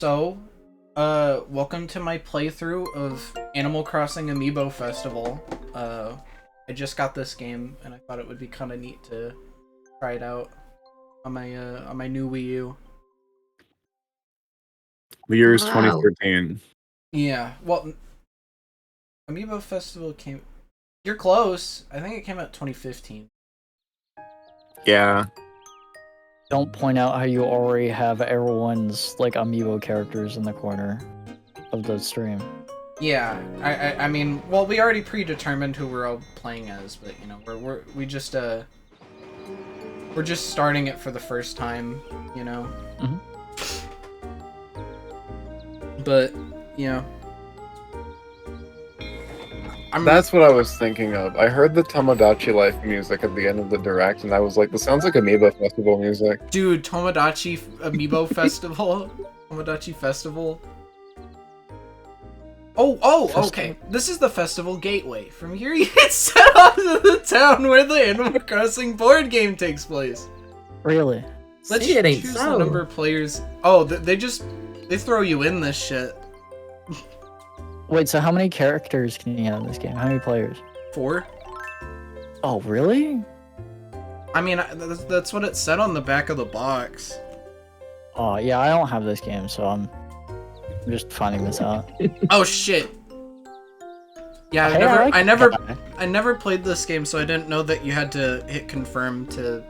So, welcome to my playthrough of Animal Crossing Amiibo Festival. I just got this game, and I thought it would be kind of neat to try it out on my new Wii U. The year is Wow. 2013. Yeah, well, Amiibo Festival came... You're close. I think it came out 2015. Yeah. Don't point out how you already have everyone's like amiibo characters in the corner of the stream. Yeah, I mean, well, we already predetermined who we're all playing as, but you know, we're just starting it for the first time, you know. Mhm. But you know, That's what I was thinking of. I heard the Tomodachi Life music at the end of the direct, and I was like, this sounds like Amiibo Festival music. dude, Tomodachi Amiibo Festival, Tomodachi Festival. Oh, okay. This is the festival gateway. From here, you get set off to the town where the Animal Crossing board game takes place. Really? Let's See, it ain't choose so. the number of players. Oh, they throw you in this shit. Wait, so how many characters can you have in this game? How many players? 4. Oh, really? I mean, that's what it said on the back of the box. Oh, yeah, I don't have this game, so I'm just finding this out. Oh shit. Yeah, Hey, I I never played this game, so I didn't know that you had to hit confirm to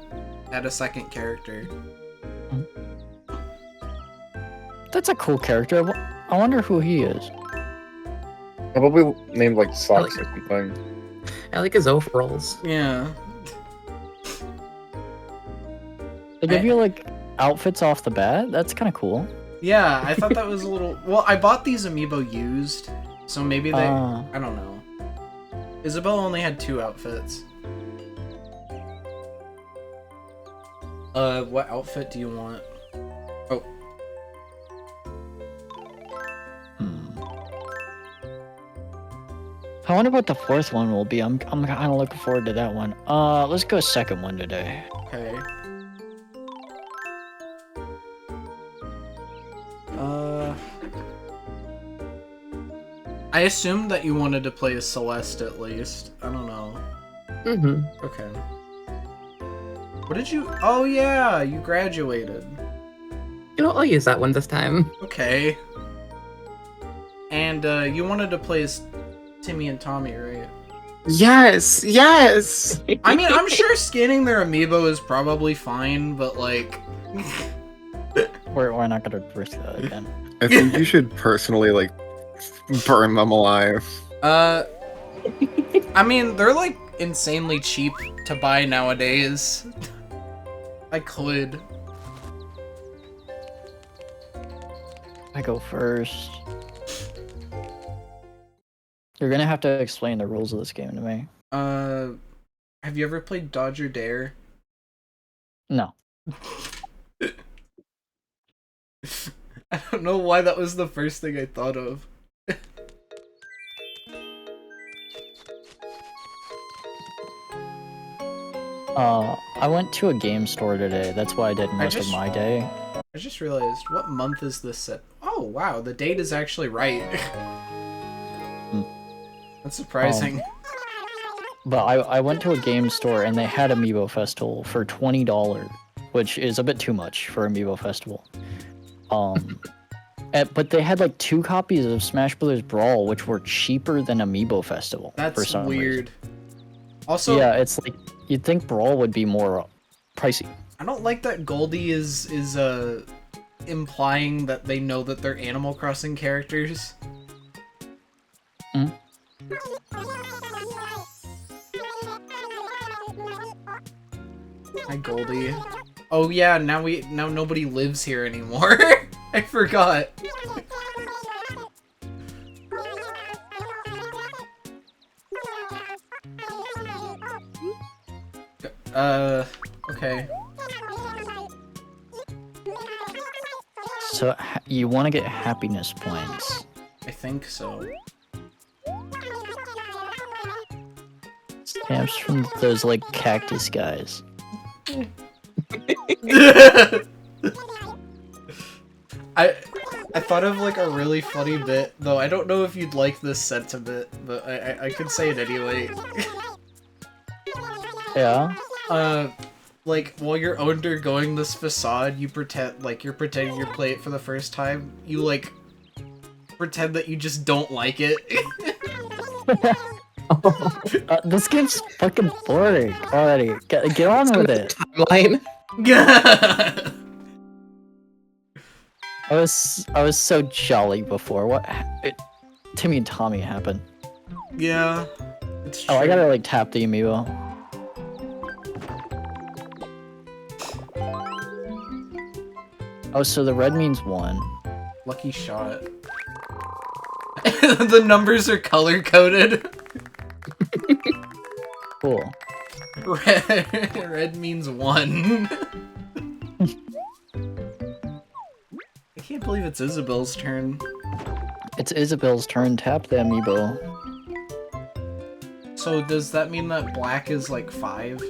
add a second character. That's a cool character. I wonder who he is. Probably named like Socks or something. I like his overalls. Yeah. They give you like outfits off the bat? That's kind of cool. Yeah, I thought that was a little... Well, I bought these amiibo used, so maybe they... I don't know. Isabelle only had 2 outfits. What outfit do you want? Oh. I wonder what the fourth one will be. I'm kind of looking forward to that one. Let's go second one today. Okay. I assumed that you wanted to play as Celeste at least. I don't know. Mm-hmm. Okay. What did you... Oh yeah, you graduated. You know, I'll use that one this time. Okay. And you wanted to play as Timmy and Tommy, right? Yes, yes. I mean, I'm sure scanning their amiibo is probably fine, but like... We're not gonna risk that again. I think you should personally like burn them alive. I mean, they're like insanely cheap to buy nowadays. I could. I go first. You're gonna have to explain the rules of this game to me. Have you ever played Dodge or Dare? No. I don't know why that was the first thing I thought of. I went to a game store today. That's what I did most of my day. I just realized, what month is this set? Oh, wow, the date is actually right. That's surprising. But I went to a game store and they had Amiibo Festival for $20, which is a bit too much for Amiibo Festival. But they had like 2 copies of Smash Bros. Brawl, which were cheaper than Amiibo Festival. For That's some weird. reason. Also, Yeah, it's like you'd think Brawl would be more pricey. I don't like that Goldie is implying that they know that they're Animal Crossing characters. Mm. Hi, Goldie. Oh yeah, now nobody lives here anymore. I forgot. Okay. So you want to get happiness points. I think so. Stamps from those like cactus guys. I I thought of like a really funny bit, though I don't know if you'd like this sentiment, but I could say it anyway. Yeah. Like while you're undergoing this facade, you pretend like you're pretending you're playing it for the first time. You like pretend that you just don't like it. This game's fucking boring already. Get on with it. Timeline. I was so jolly before. Timmy and Tommy happened. Yeah. It's true. Oh, I gotta like tap the amiibo. Oh, so the red means 1. Lucky shot. The numbers are color coded. Cool. Red means 1. I can't believe it's Isabel's turn. It's Isabel's turn. Tap the amiibo. So does that mean that black is like 5?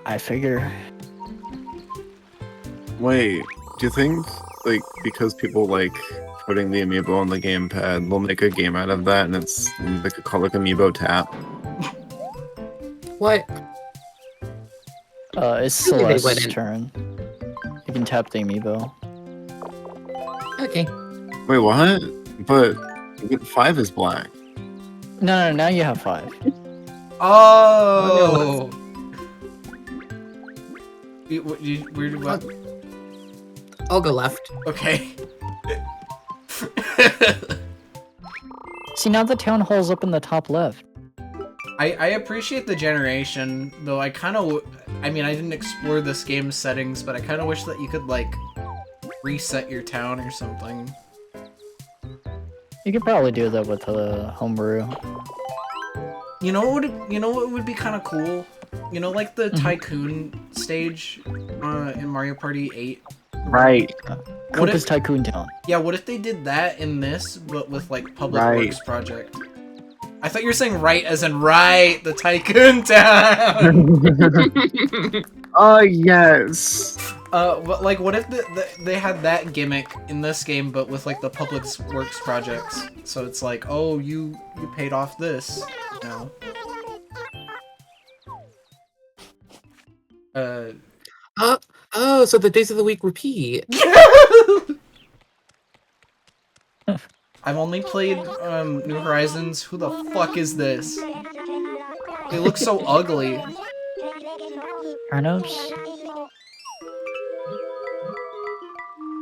I figure. Wait, do you think, like, because people like putting the amiibo on the gamepad, they'll make a game out of that and it's like called like Amiibo Tap? What? It's Really, they Celeste's wouldn't. turn. You can tap the amiibo. Okay. Wait, what? But 5 is black. No, now you have 5. Oh! What? I'll go left. Okay. See, now the town hall's up in the top left. I appreciate the generation, though I kind of... I mean, I didn't explore this game's settings, but I kind of wish that you could, like, reset your town or something. You could probably do that with homebrew. You know what would be kind of cool? You know, like the Tycoon stage in Mario Party 8? Right. Koopa's Tycoon Town. Yeah, what if they did that in this, but with, like, Public Right. Works Project? I thought you were saying right as in right, the Tycoon Town! Oh, yes. But, like, what if they had that gimmick in this game, but with, like, the Public Works projects? So it's like, oh, you paid off this. No. Oh, so the days of the week repeat. I've only played, New Horizons. Who the fuck is this? They look so ugly. Turnips?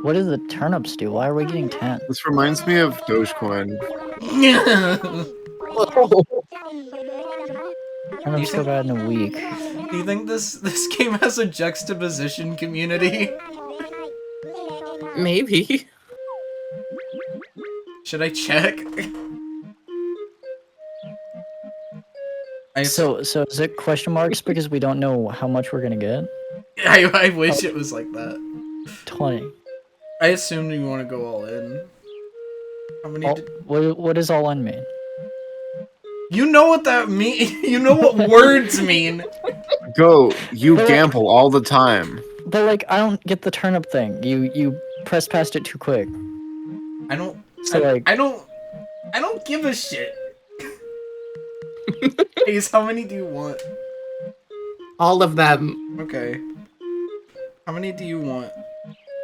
What do the turnips do? Why are we getting 10? This reminds me of Dogecoin. Turnips go bad in a week. Do you think this game has a juxtaposition community? Maybe. Should I check? So is it question marks because we don't know how much we're gonna get? I wish it was like that. 20. I assumed you want to go all in. How many? What does all in mean? You know what that means. You know what words mean. Go, you But, like- gamble all the time. But like, I don't get the turnip thing. You press past it too quick. I don't. So like, I don't give a shit. Ace, how many do you want? All of them. Okay. How many do you want,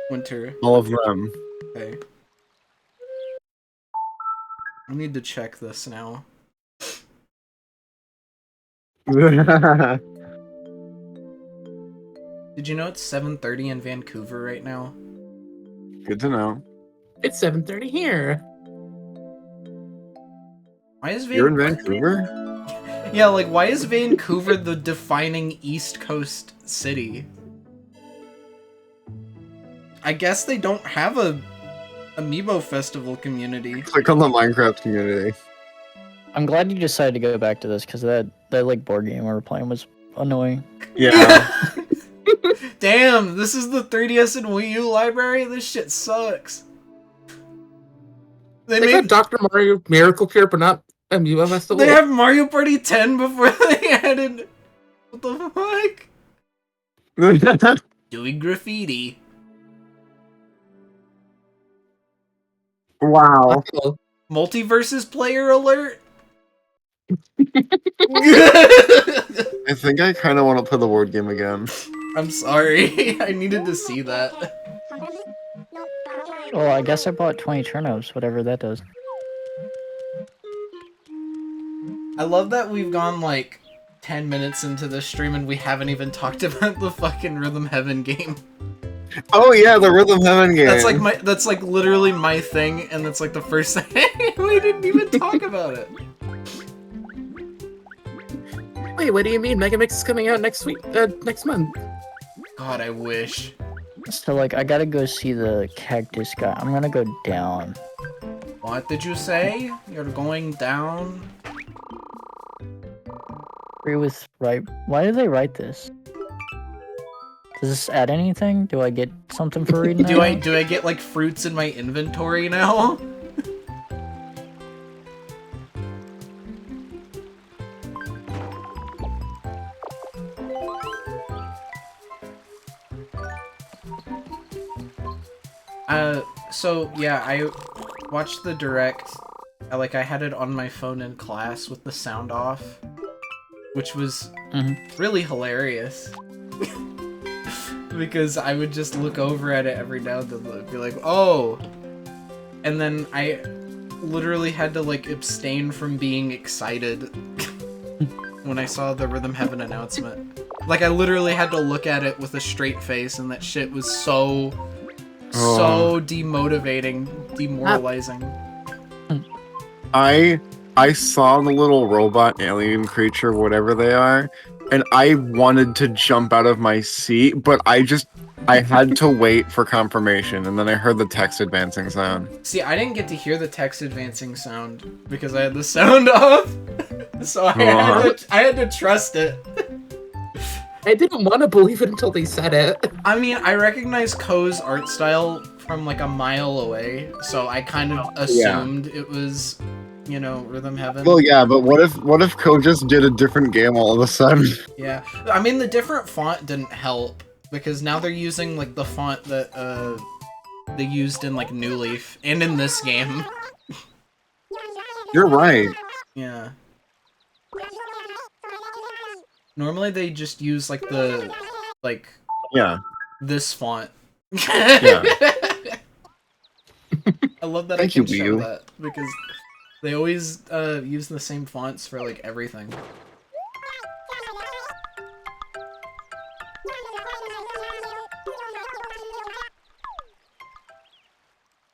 Winter? All of them. Okay. I need to check this now. Did you know it's 7:30 in Vancouver right now? Good to know. It's 7:30 here. Why is You're in Vancouver? Yeah, like why is Vancouver the defining East Coast city? I guess they don't have a Amiibo Festival community. Click on the Minecraft community. I'm glad you decided to go back to this because that like board game we were playing was annoying. Yeah. Damn, this is the 3DS and Wii U library? This shit sucks. They got Dr. Mario Miracle Cure, but not Amiibo Festival. They have Mario Party 10 before they added... What the fuck? Doing graffiti. Wow. Oh, Multiverses player alert. I think I kind of want to play the word game again. I'm sorry. I needed to see that. Well, I guess I bought 20 turnips, whatever that does. I love that we've gone like 10 minutes into this stream and we haven't even talked about the fucking Rhythm Heaven game. Oh yeah, the Rhythm Heaven game. That's like literally my thing, and that's like the first thing we didn't even talk about it. wait, what do you mean? Mega Mix is coming out next week, next month. God, I wish. So, like, I gotta go see the cactus guy. I'm gonna go down. What did you say? You're going down? Agree with right. Why did they write this? Does this add anything? Do I get something for reading Do that? I get like fruits in my inventory now? So yeah, I watched the direct. I had it on my phone in class with the sound off, which was really hilarious. Because I would just look over at it every now and then and be like, oh! And then I literally had to like abstain from being excited when I saw the Rhythm Heaven announcement. Like, I literally had to look at it with a straight face, and that shit was so demotivating, demoralizing. I saw the little robot alien creature, whatever they are, and I wanted to jump out of my seat, but I had to wait for confirmation, and then I heard the text advancing sound. See, I didn't get to hear the text advancing sound because I had the sound off, so I had to trust it. I didn't want to believe it until they said it. I mean, I recognize Ko's art style from like a mile away, so I kind of assumed it was, you know, Rhythm Heaven. Well, yeah, but what if Ko just did a different game all of a sudden? Yeah, I mean, the different font didn't help, because now they're using like the font that they used in like New Leaf and in this game. You're right. Yeah. Normally they just use like Yeah. this font. Yeah. I love that Thank I can you, show Wii. that, because they always use the same fonts for like everything.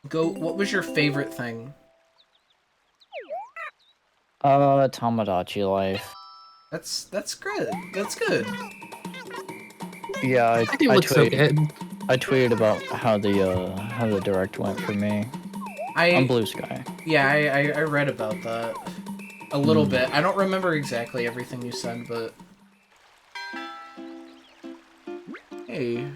Go, what was your favorite thing? Tamagotchi life. That's good. That's good. Yeah, That game looks so good. I tweeted about how the direct went for me on Blue Sky. Yeah, I read about that a little bit. I don't remember exactly everything you said, but hey.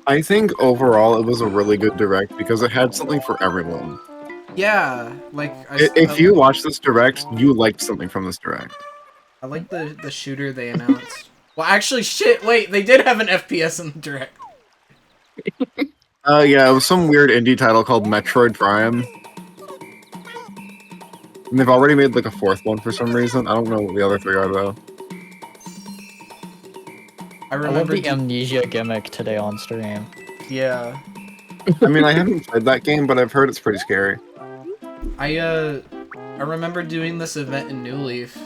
I think overall it was a really good direct because it had something for everyone. Yeah, like If you watch this direct, you liked something from this direct. I like the shooter they announced. Well, actually, shit. Wait, they did have an FPS in the direct. Yeah, it was some weird indie title called Metroid Prime. And they've already made like a fourth one for some reason. I don't know what the other three are though. I I love remember the amnesia gimmick today on stream. Yeah, I mean, I haven't played that game, but I've heard it's pretty scary. I remember doing this event in New Leaf,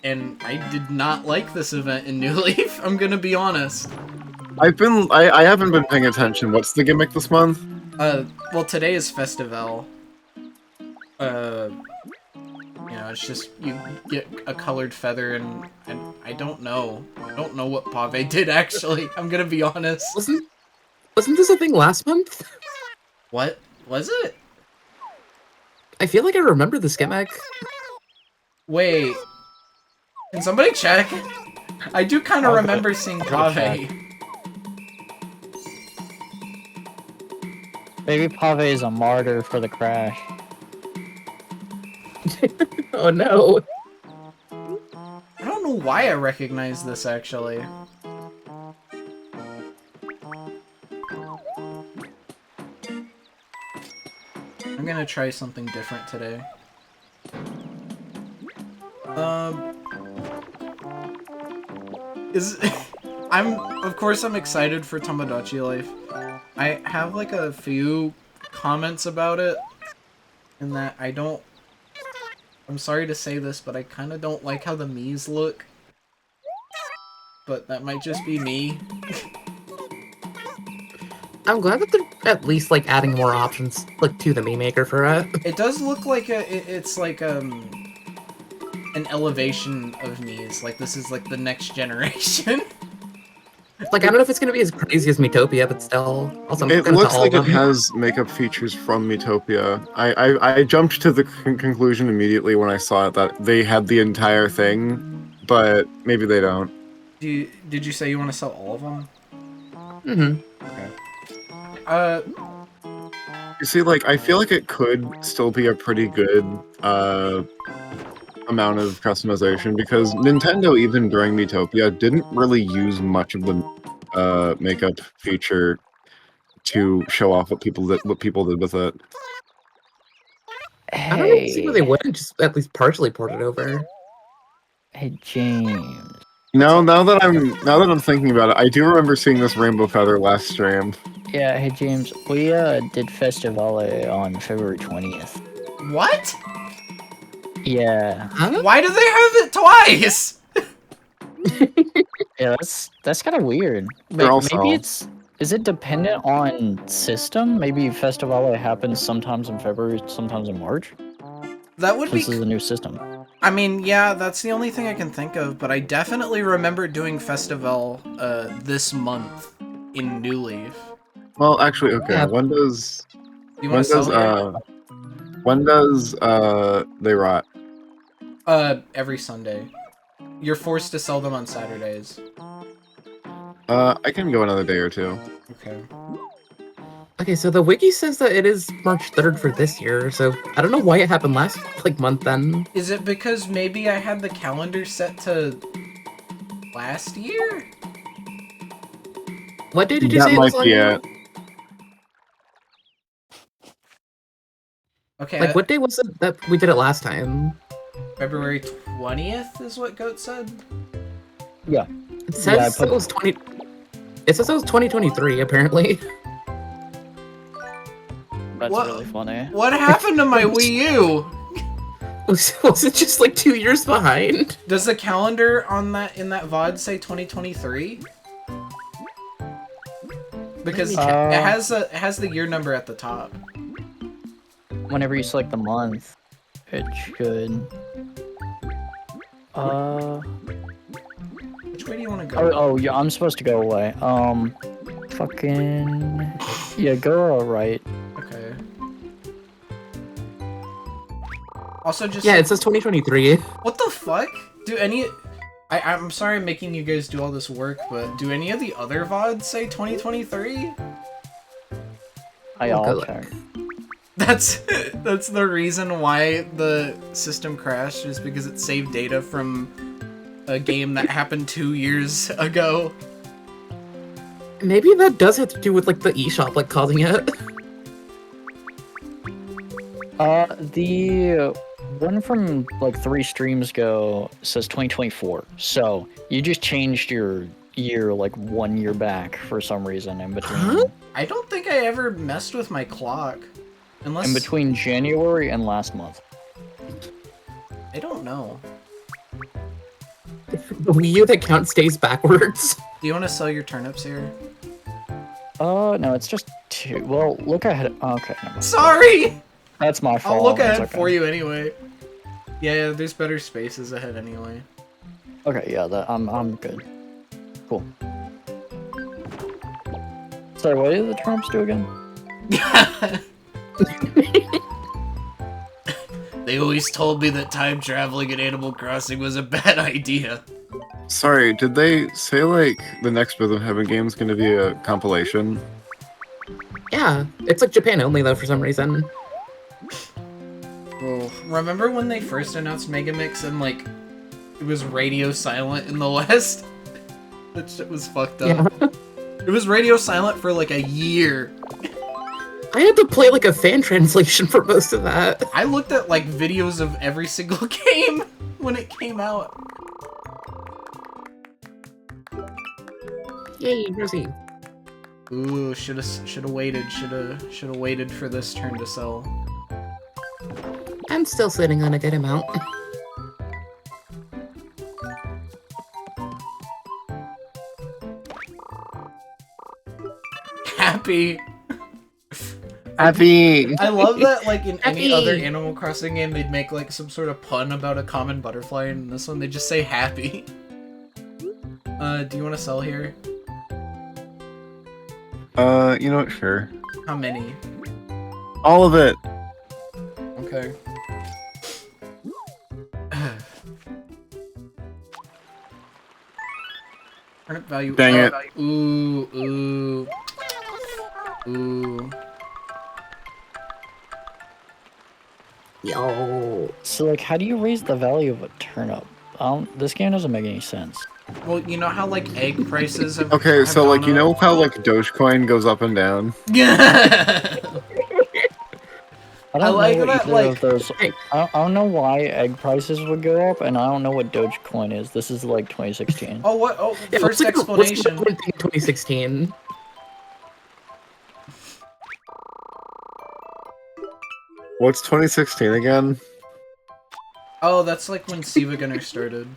and I did not like this event in New Leaf. I'm gonna be honest. I haven't been paying attention. What's the gimmick this month? Well, today is Festival. You know, it's just you get a colored feather, and I don't know. I don't know what Pave did actually. I'm gonna be honest. Wasn't this a thing last month? What was it? I feel like I remember this gimmick. Wait, can somebody check? I do kind of I'll go- remember seeing I'll check. Pave. Maybe Pave is a martyr for the crash. Oh no. I don't know why I recognize this actually. I'm gonna try something different today. Of course I'm excited for Tomodachi Life. I have like a few comments about it, in that I'm sorry to say this, but I kind of don't like how the Miis look. But that might just be me. I'm glad that they're at least like adding more options like to the Mii Maker for it. It does look like it's like an elevation of Miis. Like this is like the next generation. Like I don't know if it's gonna be as crazy as Miitopia, but still. Also, I'm It gonna looks tell like it them. has makeup features from Miitopia. I jumped to the conclusion immediately when I saw it that they had the entire thing, but maybe they don't. Did you say you want to sell all of them? Mm-hmm. Okay. You see, like, I feel like it could still be a pretty good amount of customization because Nintendo, even during Miitopia, didn't really use much of the makeup feature to show off what people did with it. I don't even see why they Hey, wouldn't just at least partially port it over. hey, James. Now that I'm thinking about it, I do remember seeing this rainbow feather last stream. Yeah, hey, James. We did Festivale on February 20th. What? Yeah, Huh? Why do they have it twice? yeah, that's kind of weird. They're also- Maybe is it dependent on system? Maybe Festivale happens sometimes in February, sometimes in March. That would be. This is a new system. I mean, yeah, that's the only thing I can think of. But I definitely remember doing Festival this month in New Leaf. Well, actually, okay. Yeah. When does You want to sell here? when does they rot? Every Sunday. You're forced to sell them on Saturdays. I can go another day or two. Okay. Okay, so the wiki says that it is March 3rd for this year, so I don't know why it happened last like month then. Is it because maybe I had the calendar set to last year? What day did you That say it was might on? be it. Okay. Like what day was it that we did it last time? February 20th is what Goat said? Yeah. It says I put- it was 20. It says it was 2023 apparently. That's What? really funny. What happened to my Wii U? Was it just like 2 years behind? Does the calendar on in that VOD say 2023? Because it check. has the year number at the top. Whenever you select the month, it should. Which way do you want to go? Oh, yeah, I'm supposed to go away. Fucking. Yeah, go right. Okay. Also, just Yeah, it says 2023. what the fuck? Do any? I'm sorry I'm making you guys do all this work, but do any of the other VODs say 2023? I'll Good check. That's the reason why the system crashed, is because it saved data from a game that happened 2 years ago. Maybe that does have to do with like the eShop like causing it. The one from like 3 streams ago says 2024. So you just changed your year like 1 year back for some reason in between. Huh? I don't think I ever messed with my clock. Unless... In between January and last month. I don't know. The Wii U that count stays backwards. Do you want to sell your turnips here? No, it's just 2. Well, look ahead. Okay, never mind. Sorry! That's my fault. I'll look It's ahead okay. for you anyway. Yeah, there's better spaces ahead anyway. Okay, yeah, I'm good. Cool. Sorry, what did the turnips do again? They always told me that time traveling in Animal Crossing was a bad idea. Sorry, did they say like the next Rhythm Heaven game is going to be a compilation? Yeah, it's like Japan only though for some reason. Oh, remember when they first announced Megamix and like it was radio silent in the West? That shit was fucked up. Yeah. It was radio silent for like a year. I had to play like a fan translation for most of that. I looked at like videos of every single game when it came out. Yay, Rosie. Ooh, shoulda waited. Shoulda waited for this turn to sell. I'm still sitting on a good amount. Happy. Happy. I love that, like, in any Happy. other Animal Crossing game, they'd make, like, some sort of pun about a common butterfly, and in this one, they just say happy. Do you want to sell here? You know what? Sure. How many? All of it. Okay. Turnip value. Dang it. Ooh. Yo. So, like, how do you raise the value of a turnip? This game doesn't make any sense. Well, you know how, like, egg prices have Okay, have so like gone you know up? how like Dogecoin goes up and down. Yeah. I I don't like know that, either like- of those. I don't know why egg prices would go up, and I don't know what Dogecoin is. This is like 2016. Oh, what? Oh, Yeah, first what's the explanation. government thing in 2016? What's 2016 again? Oh, that's like when Siva Gunner started.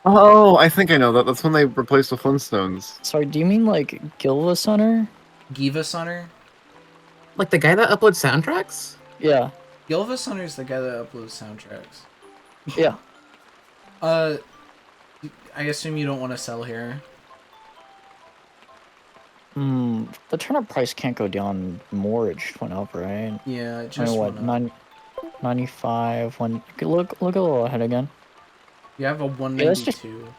Oh, I think I know that. That's when they replaced the Flintstones. Sorry, do you mean like Gilva Sunner? Giva Sunner? Like the guy that uploads soundtracks? Yeah, Gilva Sunner's the guy that uploads soundtracks. yeah. I assume you don't want to sell here. The turnip price can't go down more. It just went up, right? Yeah, it I mean, just what? went up. 95. Look a little ahead again. You have a Yeah, that's just- 192.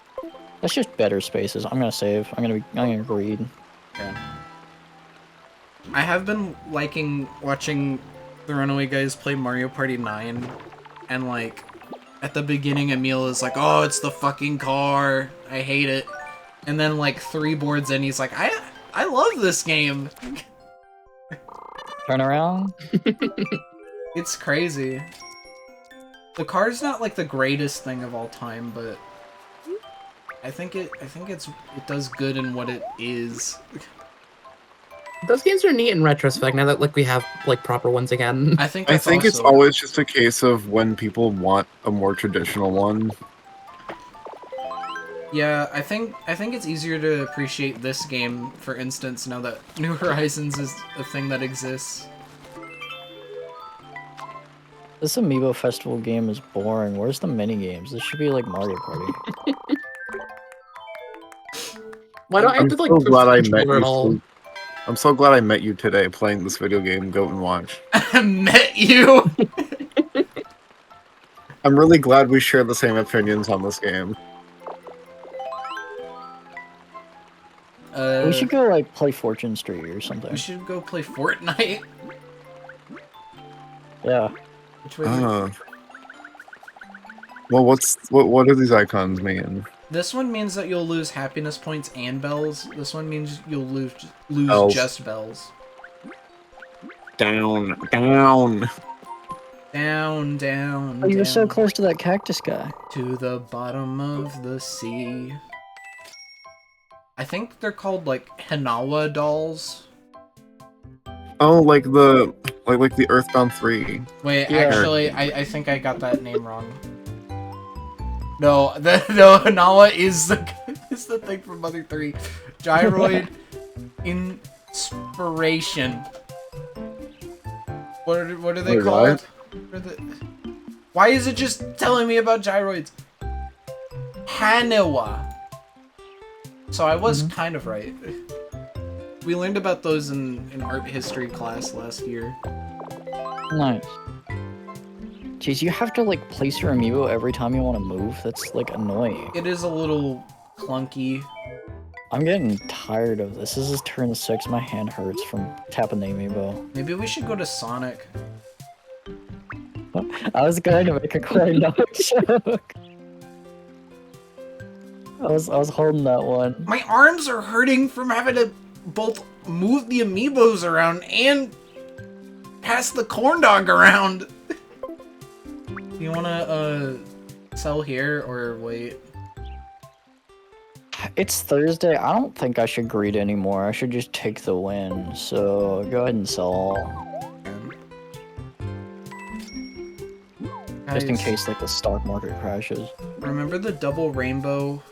That's just better spaces. I'm gonna save. I'm gonna read. Yeah. I have been liking watching the Runaway Guys play Mario Party 9, and like, at the beginning Emil is like, oh, it's the fucking car, I hate it. And then like 3 boards in, he's like, I love this game. Turn around. It's crazy. The car's not like the greatest thing of all time, but I think it does good in what it is. Those games are neat in retrospect now that like we have like proper ones again. I think I that's think it's also- always just a case of when people want a more traditional one. Yeah, I think it's easier to appreciate this game, for instance, now that New Horizons is a thing that exists. This Amiibo Festival game is boring. Where's the mini games? This should be like Mario Party. Why don't I have I'm to like so push glad the I met controller you. at all? I'm so glad I met you today playing this video game. Go and watch. I met you! I'm really glad we share the same opinions on this game. We should go like play Fortune Street or something. We should go play Fortnite. Yeah. Which way do we- Well, what do these icons mean? This one means that you'll lose happiness points and bells. This one means you'll lose Bells. just bells. Down. Down, down, Oh, you were so down, close to that cactus guy. to the bottom of the sea. I think they're called like Hinawa dolls. Oh, like the Earthbound 3. Wait, Yeah. actually, I think I got that name wrong. No, no, Hinawa is the thing from Mother 3. Gyroid Inspiration. What are they Wait, called? Why is it just telling me about gyroids? Haniwa. So I was kind of right. We learned about those in art history class last year. Nice. Jeez, you have to like place your amiibo every time you want to move. That's like annoying. It is a little clunky. I'm getting tired of this. This is turn 6. My hand hurts from tapping the amiibo. Maybe we should go to Sonic. I was going to make a corn joke. I was holding that one. My arms are hurting from having to both move the amiibos around and pass the corn dog around. You wanna sell here or wait? It's Thursday. I don't think I should greet anymore. I should just take the win. So go ahead and sell. Just in Guys, case like the stock market crashes. remember the double rainbow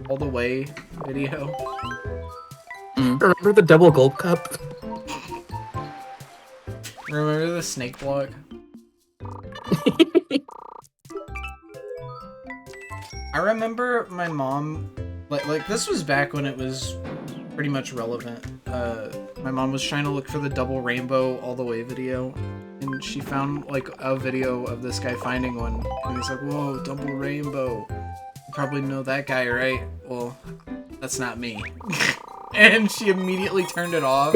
all the way video? Remember the double gold cup? Remember the snake block? I remember my mom, like this was back when it was pretty much relevant. My mom was trying to look for the double rainbow all the way video, and she found like a video of this guy finding one, and he's like, "Whoa, double rainbow! You probably know that guy, right?" Well, that's not me. And she immediately turned it off.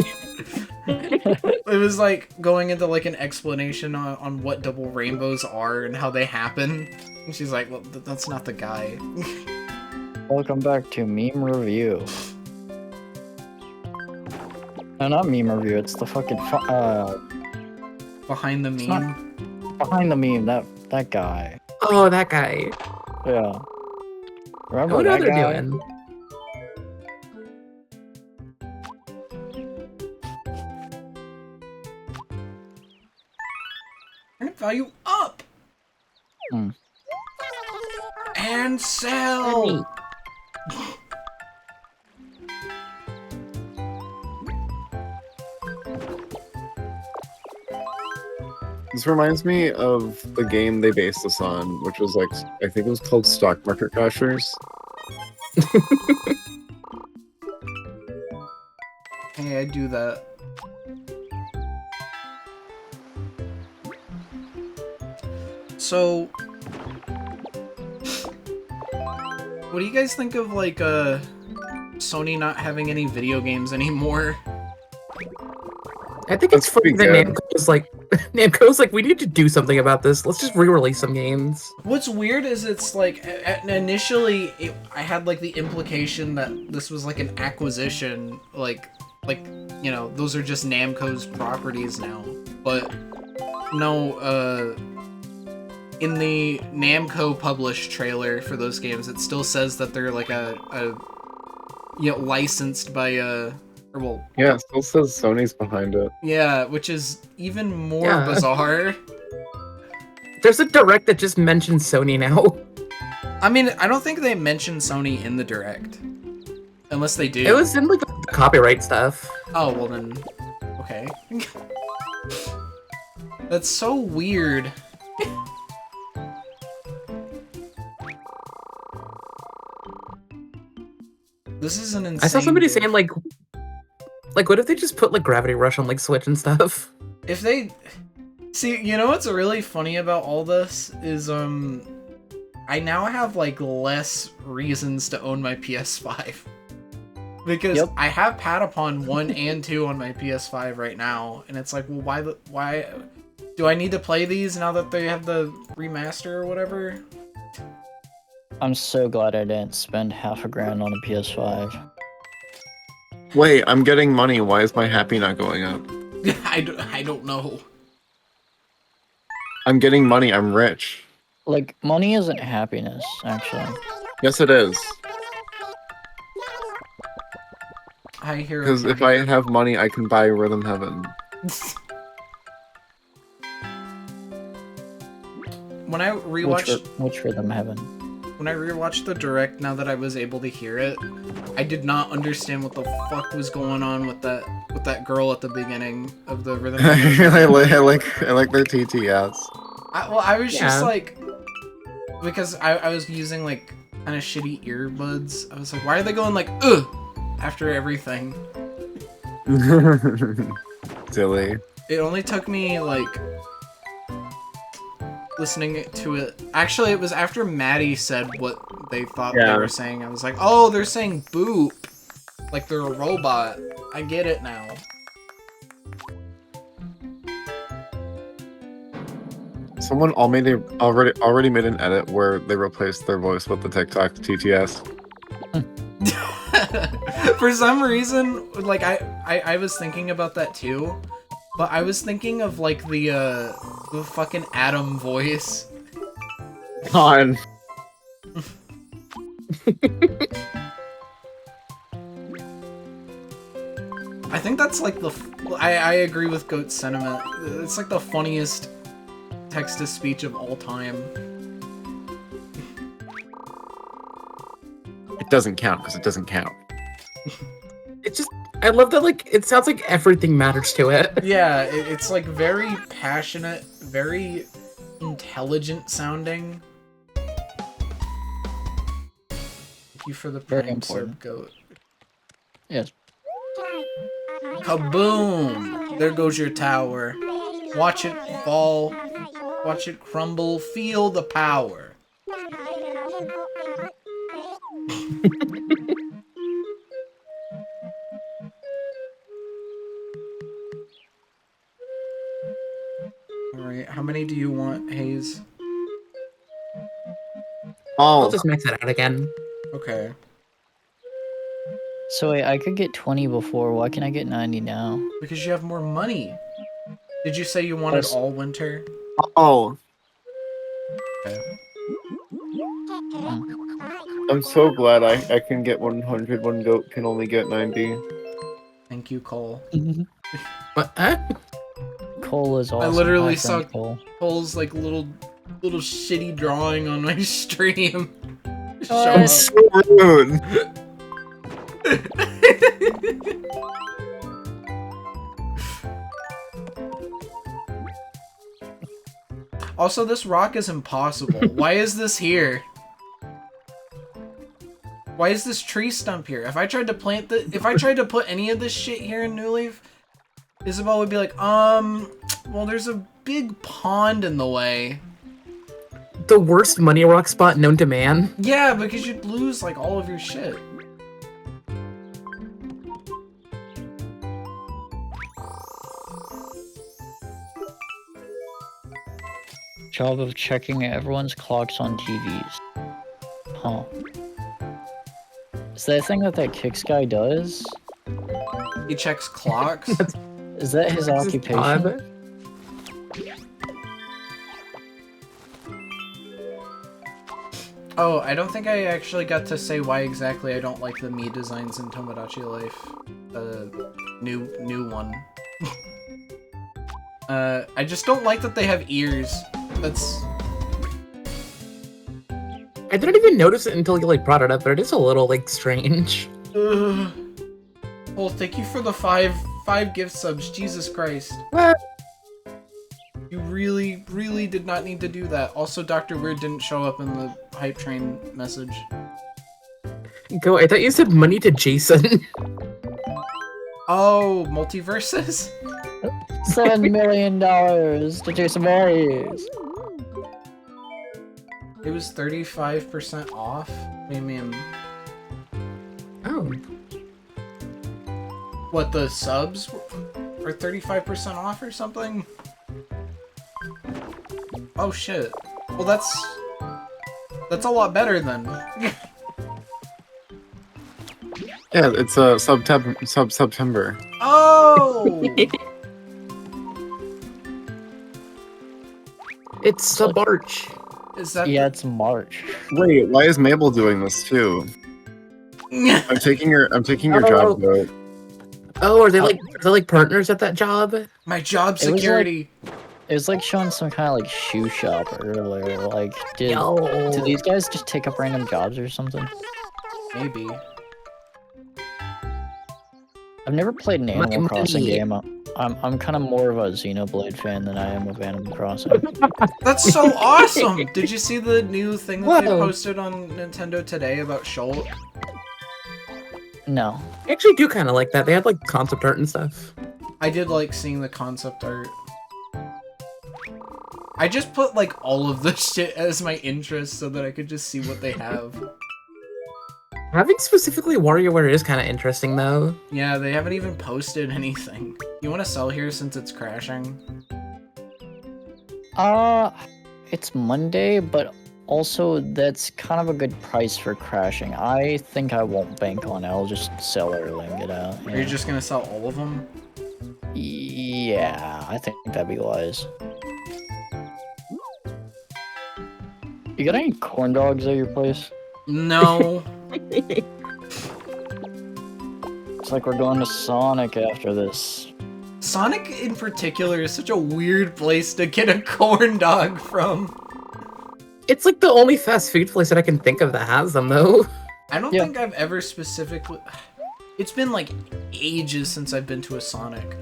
It was like going into like an explanation on what double rainbows are and how they happen. And she's like, well, that's not the guy. Welcome back to Meme Review. No, not Meme Review. It's the fucking Behind the It's meme. behind the meme. That guy. Oh, that guy. Yeah. I Remember wonder that what they're guy? doing. Turn value up! Hmm. And sell! This reminds me of the game they based this on, which was like, I think it was called Stock Market Crashers. Hey, I do that. So, what do you guys think of like Sony not having any video games anymore? I think That's it's funny pretty that good. Namco's like, we need to do something about this. Let's just re-release some games. What's weird is it's like initially I had like the implication that this was like an acquisition, like you know, those are just Namco's properties now. But no, in the Namco published trailer for those games, it still says that they're like a you know, licensed by or well, Yeah, it still says Sony's behind it. yeah, which is even more Yeah. bizarre. There's a direct that just mentions Sony now. I mean, I don't think they mentioned Sony in the direct. Unless they do. It was in like the copyright stuff. Oh, well then. Okay. That's so weird. This is an insane I saw somebody game. saying like what if they just put like Gravity Rush on like Switch and stuff? If they... See, you know what's really funny about all this is, I now have, like, less reasons to own my PS5. Because Yep. I have Patapon 1 and 2 on my PS5 right now, and it's like, well, why do I need to play these now that they have the remaster or whatever? I'm so glad I didn't spend $50,000 on a PS5. Wait, I'm getting money. Why is my happy not going up? I don't know. I'm getting money. I'm rich. Like, money isn't happiness, actually. Yes, it is. I hear. Because if I have money, I can buy Rhythm Heaven. When I rewatched Which Rhythm Heaven? when I rewatched the direct, now that I was able to hear it, I did not understand what the fuck was going on with that girl at the beginning of the rhythm. I like their TTS. I was just Yeah. like, because I was using like kind of shitty earbuds. I was like, why are they going like ugh after everything? Silly. It only took me like listening to it. Actually, it was after Maddie said what they thought they Yeah. were saying. I was like, oh, they're saying boop. Like they're a robot. I get it now. Someone already made an edit where they replaced their voice with the TikTok TTS. For some reason, like I was thinking about that too, but I was thinking of like the fucking Adam voice. God. I think that's like I agree with Goat's sentiment. It's like the funniest text-to-speech of all time. It doesn't count because it doesn't count. It's just, I love that, like, it sounds like everything matters to it. Yeah, it's like very passionate, very intelligent sounding. Thank you for the Very prime sub, important. Goat. Yes. Kaboom! There goes your tower. Watch it fall. Watch it crumble. Feel the power. Alright, how many do you want, Hayes? I'll Oh, just max it out again. Okay. So wait, I could get 20 before. Why can I get 90 now? Because you have more money. Did you say you wanted Plus- all winter? oh. Okay. I'm so glad I can get 100. One goat can only get 90. Thank you, Cole. What? Huh? Cole is awesome. literally Hi, friend saw- Cole. Cole's like little shitty drawing on my stream. Show What? up. So rude. Also, this rock is impossible. Why is this here? Why is this tree stump here? If I tried to if I tried to put any of this shit here in New Leaf, Isabel would be like, well, there's a big pond in the way. The worst money rock spot known to man. Yeah, because you'd lose like all of your shit. Job of checking everyone's clocks on TVs. Huh. Is that a thing that kicks guy does? He checks clocks. Is that his This is occupation? odd. Oh, I don't think I actually got to say why exactly I don't like the Mii designs in Tomodachi Life. The new one. I just don't like that they have ears. That's... I didn't even notice it until you like brought it up, but it is a little like strange. Ugh. Well, thank you for the five gift subs. Jesus Christ. What? You really did not need to do that. Also, Dr. Weird didn't show up in the hype train message. Go, I thought you said money to Jason. Oh, multiverses? $7 million to Jason Voorhees. It was 35% off? I mean, Oh. what, the subs are 35% off or something? Oh shit. Well, that's a lot better then. Yeah, it's a September. Oh! It's sub-arch. Is that Yeah, it's March. Wait, why is Mabel doing this too? I'm taking your job, goat. Oh, are they like partners at that job? my job It was like- security? It was like showing some kind of like shoe shop earlier. Like, did Yo. these guys just take up random jobs or something? Maybe. I've never played an Animal Crossing money. game. I'm kind of more of a Xenoblade fan than I am of Animal Crossing. That's so awesome! Did you see the new thing that they Whoa. posted on Nintendo today about Shulk? No. I actually do kind of like that. They had like concept art and stuff. I did like seeing the concept art. I just put like all of the shit as my interest so that I could just see what they have. Having specifically WarioWare is kind of interesting though. Yeah, they haven't even posted anything. You want to sell here since it's crashing? It's Monday, but Also, that's kind of a good price for crashing. I think I won't bank on it. I'll just sell early and get out. Are you just gonna sell all of them? Yeah, I think that'd be wise. You got any corn dogs at your place? No. It's like we're going to Sonic after this. Sonic in particular is such a weird place to get a corn dog from. It's like the only fast food place that I can think of that has them, though. I don't Yeah. think I've ever specifically... It's been like ages since I've been to a Sonic.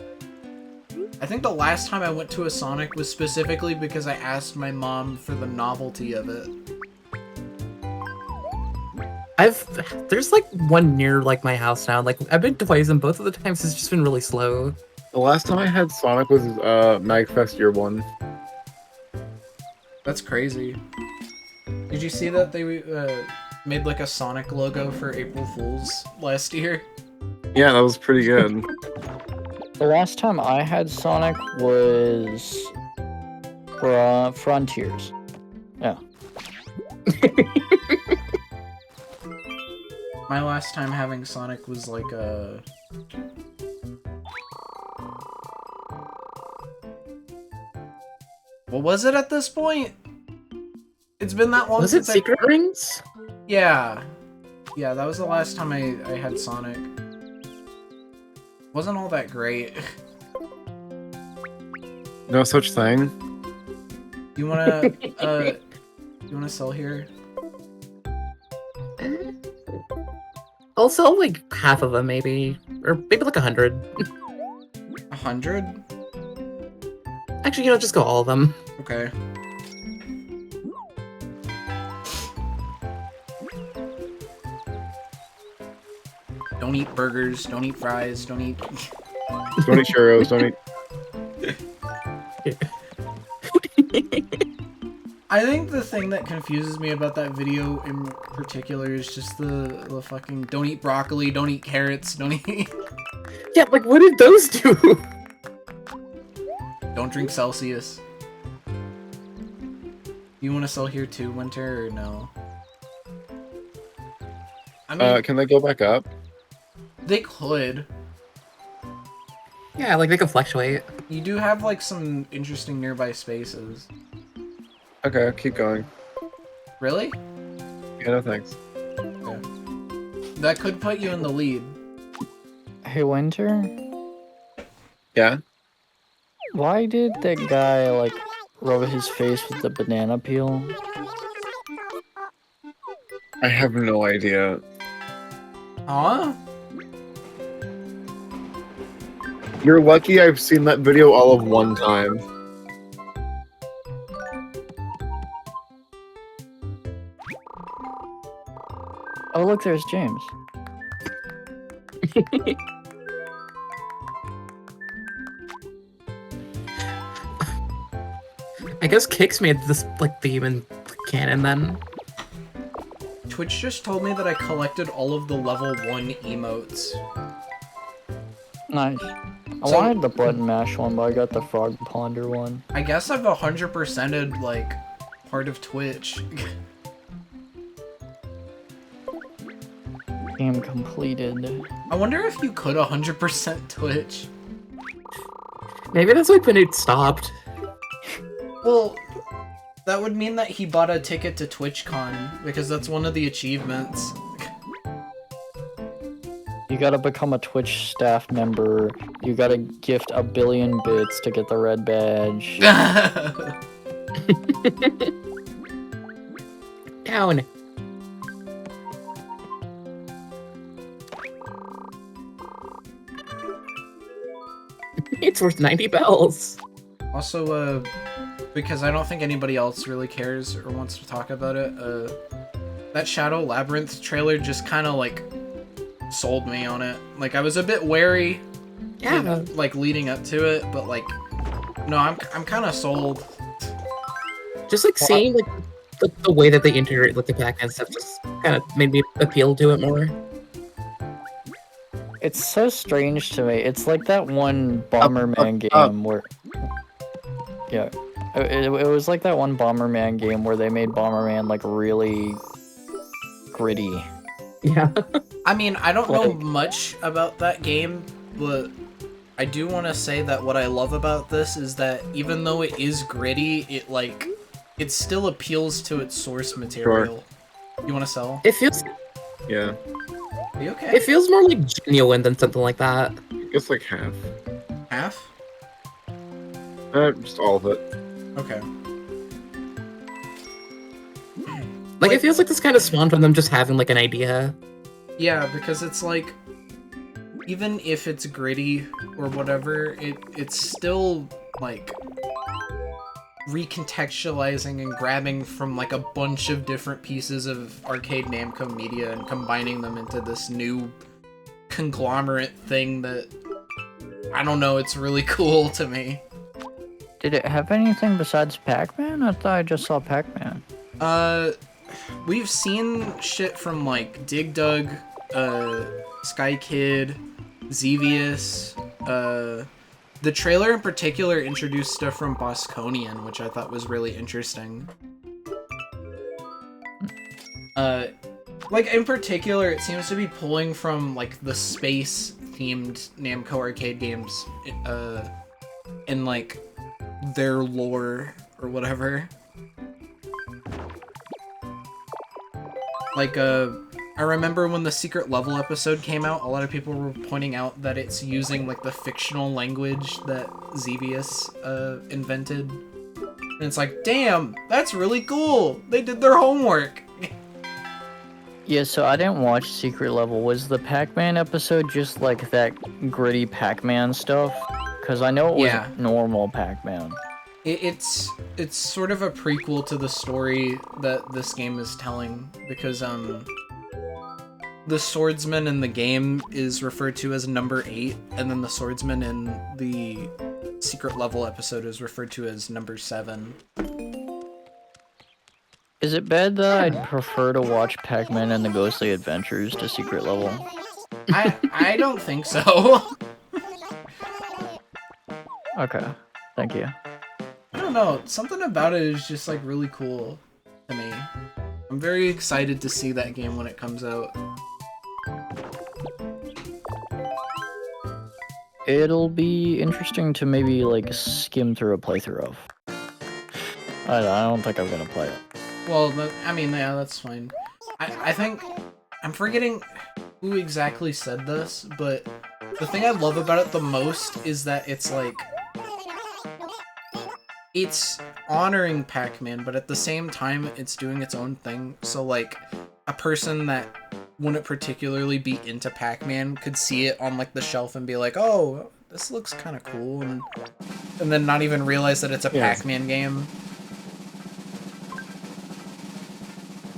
I think the last time I went to a Sonic was specifically because I asked my mom for the novelty of it. There's like one near like my house now. Like I've been twice, and both of the times it's just been really slow. The last time I had Sonic was MagFest Year 1. That's crazy. Did you see that they made like a Sonic logo for April Fools last year? Yeah, that was pretty good. The last time I had Sonic was Frontiers. Yeah. My last time having Sonic was like a... What was it at this point? It's been that long Was it since Secret Rings? Yeah. Yeah, that was the last time I had Sonic. Wasn't all that great. No such thing. You wanna, you wanna sell here? I'll sell like half of them, maybe, or maybe like 100. 100? Actually, just go all of them. Okay. Don't eat burgers, don't eat fries, don't eat... Don't eat churros, don't eat... I think the thing that confuses me about that video in particular is just the fucking don't eat broccoli, don't eat carrots, don't eat... Yeah, like what did those do? Don't drink Celsius. You want to sell here too, Winter, or no? I mean, Can they go back up? they could. Yeah, like they can fluctuate. You do have like some interesting nearby spaces. Okay, keep going. Really? Yeah, no thanks. That could put you in the lead. Hey, Winter? Yeah? Why did that guy, like, rub his face with the banana peel? I have no idea. Huh? You're lucky I've seen that video all of one time. Oh, look, there's James. I guess Kix made this like theme and canon then. Twitch just told me that I collected all of the level 1 emotes. Nice. I So- wanted the button mash one, but I got the frog ponder one. I guess I've 100%ed, like, part of Twitch. Game completed. I wonder if you could 100% Twitch. Maybe that's like when it stopped. Well, that would mean that he bought a ticket to TwitchCon, because that's one of the achievements. You gotta become a Twitch staff member. You gotta gift 1 billion bits to get the red badge. Down. It's worth 90 bells. Also, because I don't think anybody else really cares or wants to talk about it, that Shadow Labyrinth trailer just kind of, like, sold me on it. Like, I was a bit wary, Yeah. like, leading up to it, but, like, no, I'm kind of sold. Just like seeing like the way that they integrate like the pack and stuff just kind of made me appeal to it more. It's so strange to me. It's like that one Bomberman game where... Yeah. It was like that one Bomberman game where they made Bomberman like really gritty. Yeah. I mean, I don't know Like- much about that game, but I do want to say that what I love about this is that even though it is gritty, it still appeals to its source material. You want to sell? It feels Yeah, Are you okay? it feels more like genuine than something like that. it's like half. Half? Just all of it. Okay. Like, it feels like this kind of spawned from them just having like an idea. Yeah, because it's like, even if it's gritty or whatever, it's still like recontextualizing and grabbing from like a bunch of different pieces of arcade Namco media and combining them into this new conglomerate thing that, I don't know, it's really cool to me. Did it have anything besides Pac-Man? I thought I just saw Pac-Man. We've seen shit from like Dig Dug, Sky Kid, Xevious. The trailer in particular introduced stuff from Bosconian, which I thought was really interesting. Like in particular, it seems to be pulling from like the space-themed Namco arcade games, in like their lore or whatever. Like, I remember when the Secret Level episode came out, a lot of people were pointing out that it's using, like, the fictional language that Xevious, invented. And it's like, damn, that's really cool! They did their homework! Yeah, so I didn't watch Secret Level. Was the Pac-Man episode just like that gritty Pac-Man stuff? Because I know it was Yeah. normal Pac-Man. It's sort of a prequel to the story that this game is telling, because, the swordsman in the game is referred to as number 8, and then the swordsman in the Secret Level episode is referred to as number 7. Is it bad that I'd prefer to watch Pac-Man and the Ghostly Adventures to Secret Level? I don't think so. Okay, thank you. I don't know, something about it is just like really cool to me. I'm very excited to see that game when it comes out. It'll be interesting to maybe like skim through a playthrough of. I don't think I'm gonna play it. Well, I mean, yeah, that's fine. I think, I'm forgetting who exactly said this, but the thing I love about it the most is that it's like, it's honoring Pac-Man, but at the same time, it's doing its own thing. So, like, a person that wouldn't particularly be into Pac-Man could see it on, like, the shelf and be like, oh, this looks kind of cool, and then not even realize that it's a Yeah. Pac-Man game.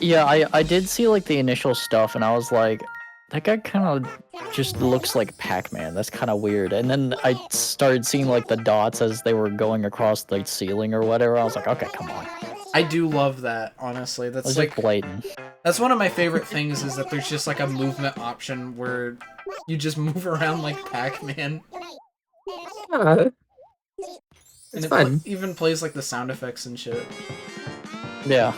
Yeah, I did see like the initial stuff, and I was like, that guy kind of just looks like Pac-Man. That's kind of weird. And then I started seeing like the dots as they were going across the ceiling or whatever. I was like, okay, come on. I do love that, honestly. It That's was like, like blatant. that's one of my favorite things, is that there's just like a movement option where you just move around like Pac-Man. Yeah. And It's it fun. even plays like the sound effects and shit. Yeah.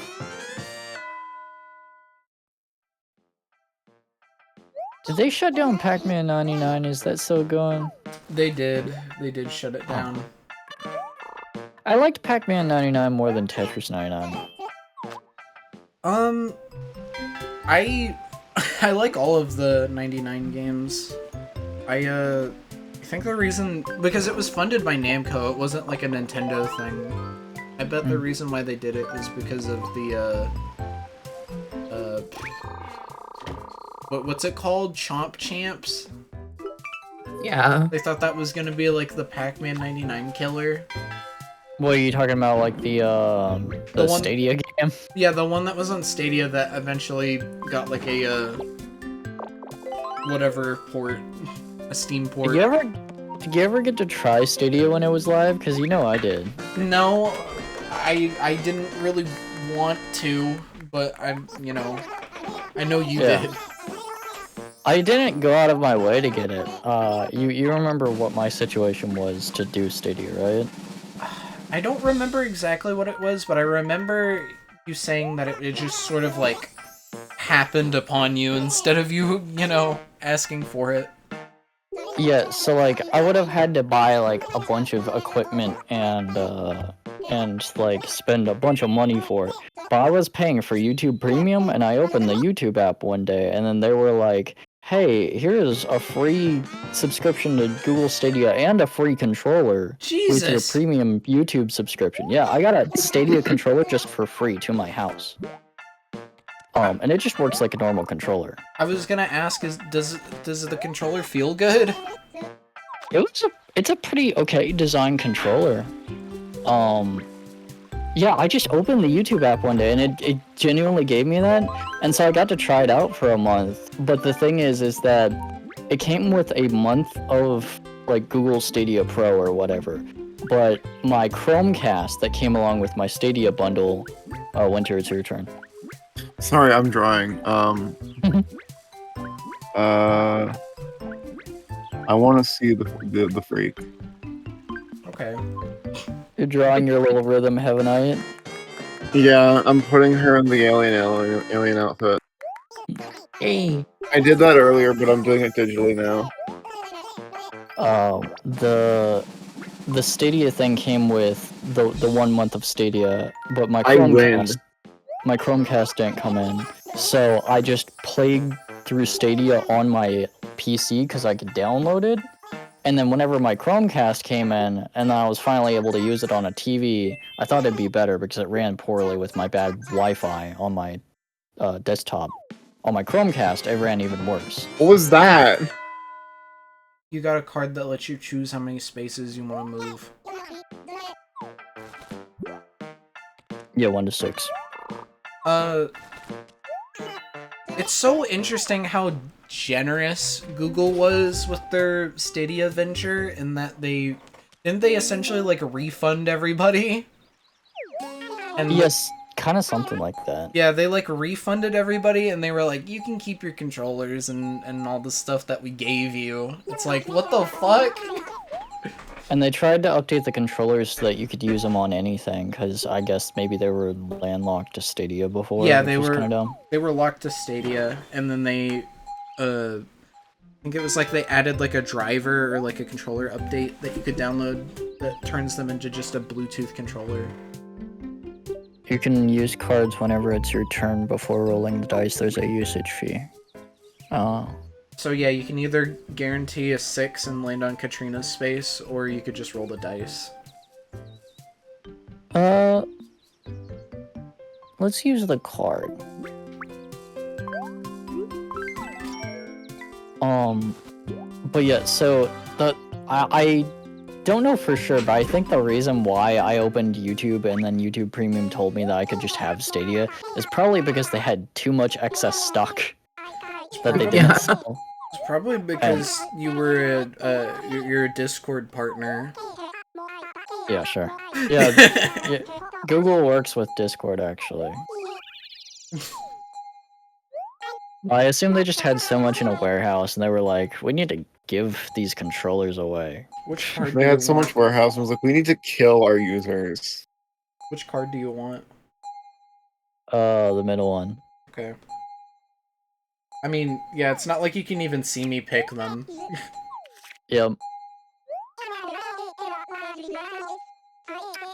Did they shut down Pac-Man 99? Is that still going? They They did shut it down. I liked Pac-Man 99 more than Tetris 99. I I like all of the 99 games. I think the reason, because it was funded by Namco, it wasn't like a Nintendo thing. I bet the reason why they did it was because of the what's it called? Chomp Champs? Yeah. They thought that was gonna be like the Pac-Man 99 killer. What are you talking about? Like the The one- Stadia game? Yeah, the one that was on Stadia that eventually got like a whatever port, a Steam port. Did you ever get to try Stadia when it was live? Because you know I did. No, I didn't really want to, but I know you Yeah. did. I didn't go out of my way to get it. You remember what my situation was to do Stadia, right? I don't remember exactly what it was, but I remember you saying that it just sort of like happened upon you instead of you, asking for it. Yeah, so like I would have had to buy like a bunch of equipment and like spend a bunch of money for it. But I was paying for YouTube Premium and I opened the YouTube app one day and then they were like, "Hey, here's a free subscription to Google Stadia and a free controller with your Jesus! premium YouTube subscription." Yeah, I got a Stadia controller just for free to my house. And it just works like a normal controller. I was gonna ask, does the controller feel good? It's a pretty okay design controller. Yeah, I just opened the YouTube app one day and it genuinely gave me that, and so I got to try it out for a month. But the thing is that it came with a month of like Google Stadia Pro or whatever. But my Chromecast that came along with my Stadia bundle, Winter, it's your turn. Sorry, I'm drawing. I want to see the freak. Okay. You're drawing your little rhythm Heavenite. Yeah, I'm putting her in the alien outfit. Hey. I did that earlier, but I'm doing it digitally now. The Stadia thing came with the 1 month of Stadia, but my I win. Chromecast didn't come in, so I just played through Stadia on my PC because I could download it. And then whenever my Chromecast came in, and I was finally able to use it on a TV, I thought it'd be better because it ran poorly with my bad Wi-Fi on my desktop. On my Chromecast, it ran even worse. What was that? You got a card that lets you choose how many spaces you want to move. Yeah, 1 to 6. It's so interesting how generous Google was with their Stadia venture in that they essentially like refund everybody. And Yes, kind of something like that. yeah, they like refunded everybody and they were like, you can keep your controllers and all the stuff that we gave you. It's like, what the fuck? And they tried to update the controllers so that you could use them on anything, because I guess maybe they were landlocked to Stadia before. Yeah, which they was were. kind of dumb. They were locked to Stadia, and then they, I think it was like they added like a driver or like a controller update that you could download that turns them into just a Bluetooth controller. You can use cards whenever it's your turn before rolling the dice. There's a usage fee. Oh. So yeah, you can either guarantee a 6 and land on Katrina's space, or you could just roll the dice. Let's use the card. But yeah, so I don't know for sure, but I think the reason why I opened YouTube and then YouTube Premium told me that I could just have Stadia is probably because they had too much excess stock that they didn't Yeah. sell. It's probably because you were you're a Discord partner. Yeah, sure. Yeah, yeah, Google works with Discord, actually. I assume they just had so much in a warehouse, and they were like, we need to give these controllers away. Which card? They had so much warehouse and was like, we need to kill our users. Which card do you want? The middle one. Okay. I mean, yeah, it's not like you can even see me pick them. Yep.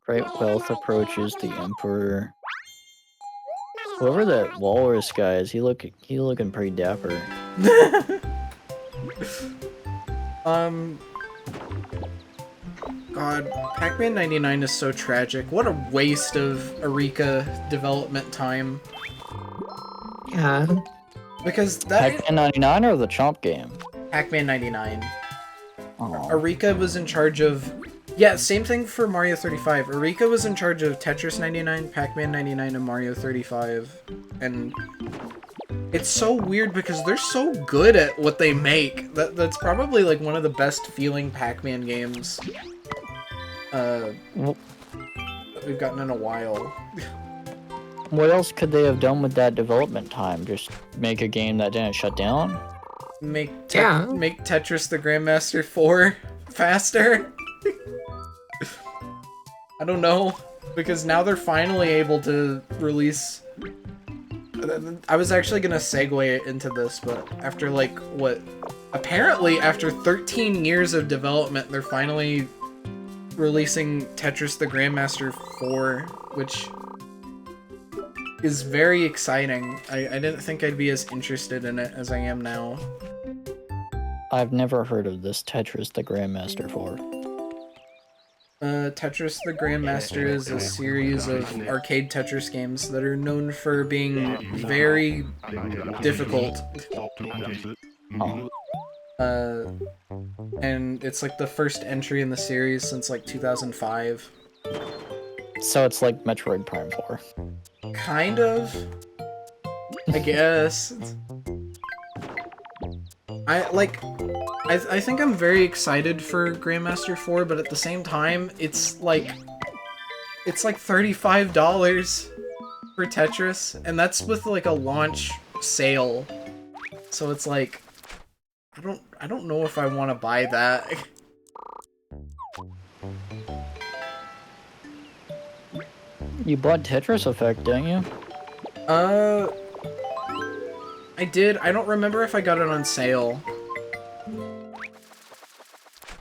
Great wealth approaches the Emperor. Whoever that walrus guy is, he looking pretty dapper. God, Pac-Man 99 is so tragic. What a waste of Eureka development time. Yeah. Because that Pac-Man 99 or the Chomp game? Pac-Man 99. Oh. Eureka was in charge of... Yeah, same thing for Mario 35. Eureka was in charge of Tetris 99, Pac-Man 99, and Mario 35. And it's so weird because they're so good at what they make. That's probably like one of the best feeling Pac-Man games that we've gotten in a while. What else could they have done with that development time? Just make a game that didn't shut down? Make Yeah. Tetris the Grandmaster 4 faster. I don't know, because now they're finally able to release... I was actually gonna segue into this, but after like, what? Apparently, after 13 years of development, they're finally releasing Tetris the Grandmaster 4, which is very exciting. I didn't think I'd be as interested in it as I am now. I've never heard of this Tetris the Grandmaster 4. Tetris the Grandmaster is a series of arcade Tetris games that are known for being very difficult. Oh. And it's like the first entry in the series since like 2005. So it's like Metroid Prime 4. Kind of. I guess. I think I'm very excited for Grandmaster 4, but at the same time, it's like $35 for Tetris, and that's with like a launch sale. So it's like I don't know if I want to buy that. You bought Tetris Effect, didn't you? I did. I don't remember if I got it on sale.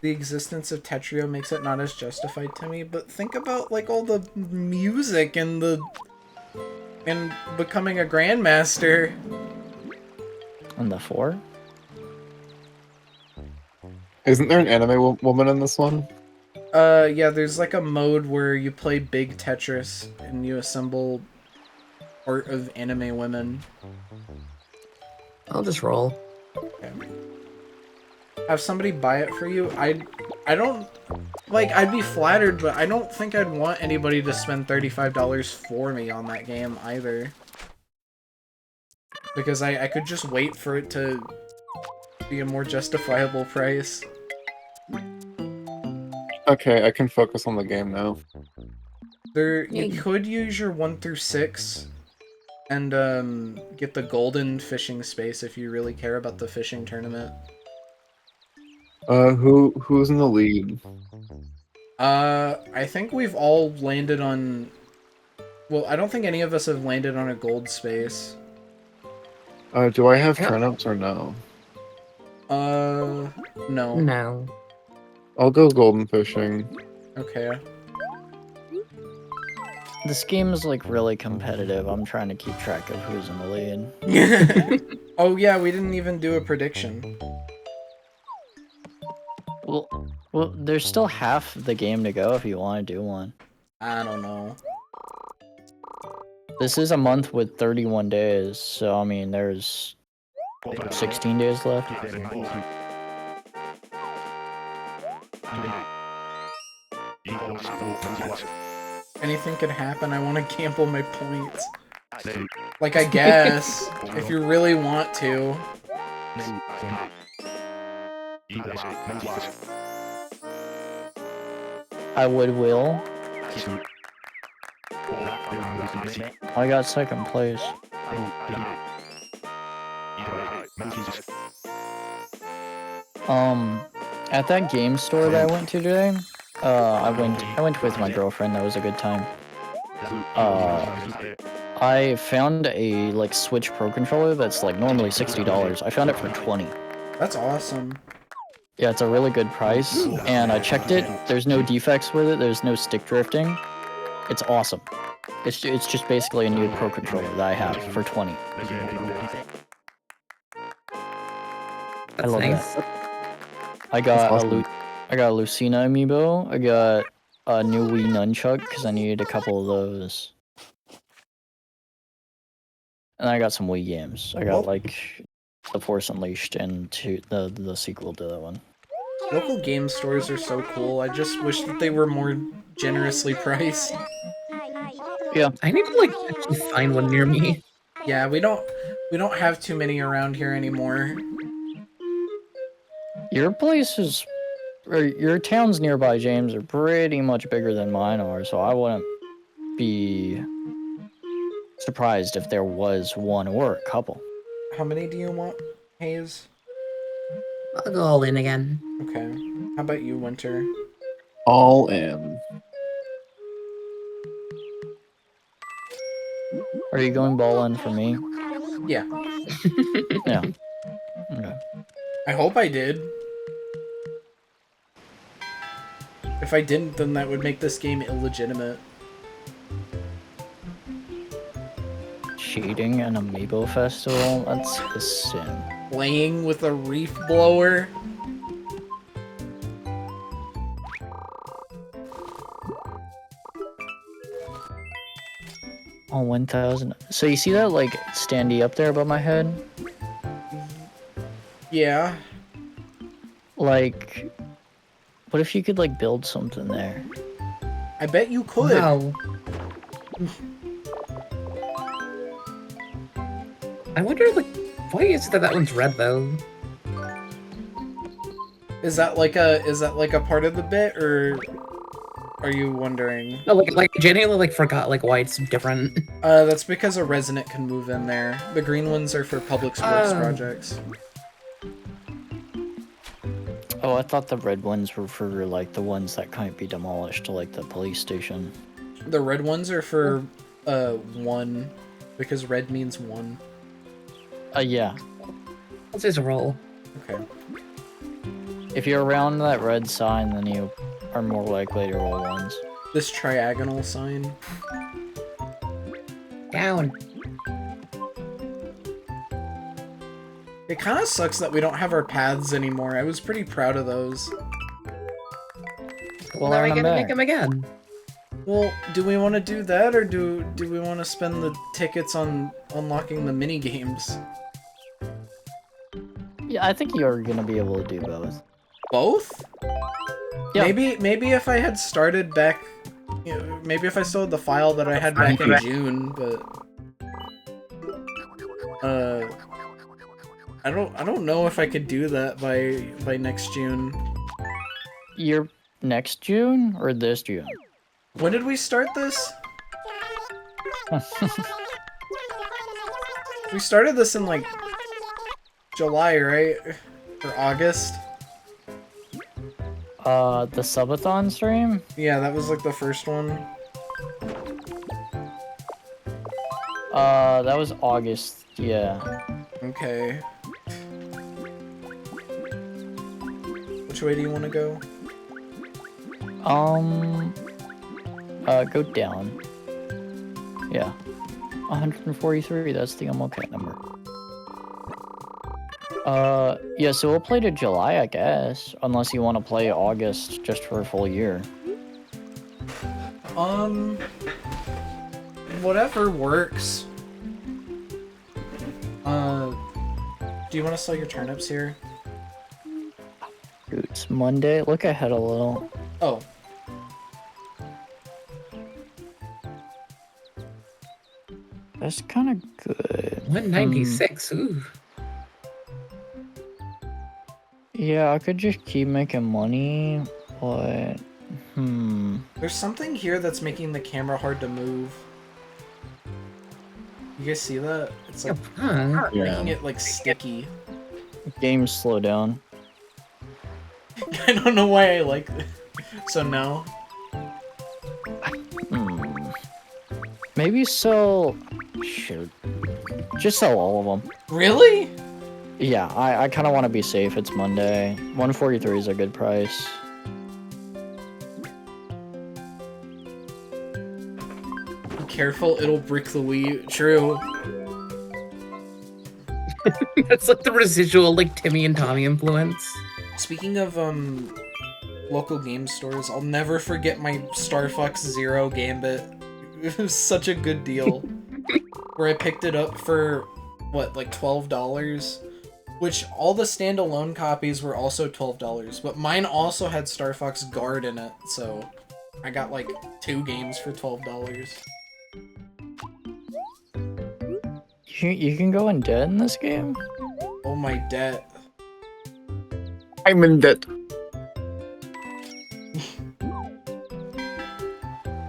The existence of Tetrio makes it not as justified to me, but think about like all the music and becoming a grandmaster. On the 4? Isn't there an anime woman in this one? Yeah, there's like a mode where you play big Tetris and you assemble art of anime women. I'll just roll. Okay. Have somebody buy it for you. I don't like. I'd be flattered, but I don't think I'd want anybody to spend $35 for me on that game either. Because I could just wait for it to be a more justifiable price. Okay, I can focus on the game now. You could use your 1 through 6 and get the golden fishing space if you really care about the fishing tournament. Who's in the lead? I think we've all landed on... Well, I don't think any of us have landed on a gold space. Do I have turnips or no? No. No. I'll go golden fishing. Okay. This game is like really competitive. I'm trying to keep track of who's in the lead. Oh yeah, we didn't even do a prediction. Well, there's still half the game to go if you want to do one. I don't know. This is a month with 31 days, so I mean, there's 16 days left. Anything could happen. I want to gamble my points. Like, I guess, if you really want to. I will. I got second place. At that game store that I went to today, I went with my girlfriend. That was a good time. I found a like Switch Pro controller that's like normally $60. I found it for $20. That's awesome. Yeah, it's a really good price, and I checked it. There's no defects with it. There's no stick drifting. It's awesome. It's just basically a new Pro controller that I have for $20. I love that. I got a Lucina amiibo. I got a new Wii nunchuck because I needed a couple of those. And I got some Wii games. I got like The Force Unleashed and the sequel to that one. Local game stores are so cool. I just wish that they were more generously priced. Yeah. I need to like actually find one near me. Yeah, we don't have too many around here anymore. Your place is, or your towns nearby, James, are pretty much bigger than mine are, so I wouldn't be surprised if there was one or a couple. How many do you want, Hayes? I'll go all in again. Okay. How about you, Winter? All in. Are you going ball in for me? Yeah. Yeah. Okay. I hope I did. If I didn't, then that would make this game illegitimate. Cheating an amiibo festival? That's a sin. Playing with a reef blower? Oh, 1,000. So you see that, like, standee up there above my head? Yeah. Like, what if you could, like, build something there? I bet you could. Wow. I wonder, like, why is it that that one's red though? Is that like a part of the bit, or are you wondering? No, like genuinely like forgot like why it's different. That's because a resident can move in there. The green ones are for public sports projects. Oh, I thought the red ones were for, like, the ones that can't be demolished, like the police station. The red ones are for, one, because red means one. Yeah. Let's just roll. Okay. If you're around that red sign, then you are more likely to roll ones. This triagonal sign. Down. It kind of sucks that we don't have our paths anymore. I was pretty proud of those. Well, now I earn 'em get to make back. them again. Well, do we want to do that, or do we want to spend the tickets on unlocking the mini games? Yeah, I think you're gonna be able to do both. Both? Yeah. Maybe if I had started back, you know, maybe if I still had the file that I had back in June, but I don't know if I could do that by next June. You're next June or this June? When did we start this? We started this in like July, right? Or August? The subathon stream? Yeah, that was like the first one. That was August, yeah. Okay. Which way do you want to go? Go down. Yeah. 143, that's the okay number. Yeah, so we'll play to July, I guess. Unless you want to play August just for a full year. Whatever works. Do you want to sell your turnips here? Dude, it's Monday. Look ahead a little. Oh. That's kind of good. 196. Ooh. Yeah, I could just keep making money, but... There's something here that's making the camera hard to move. You guys see that? It's like Huh. making it like sticky. Games slow down. I don't know why I like it. So no. Maybe sell... Shoot. Just sell all of them. Really? Yeah, I kind of want to be safe. It's Monday. 143 is a good price. Be careful, it'll brick the Wii. True. That's like the residual like Timmy and Tommy influence. Speaking of local game stores, I'll never forget my Star Fox Zero Gambit. It was such a good deal. Where I picked it up for what, like $12? Which all the standalone copies were also $12, but mine also had Star Fox Guard in it, so I got like 2 games for $12. You can go in debt in this game? Oh my debt. I'm in debt.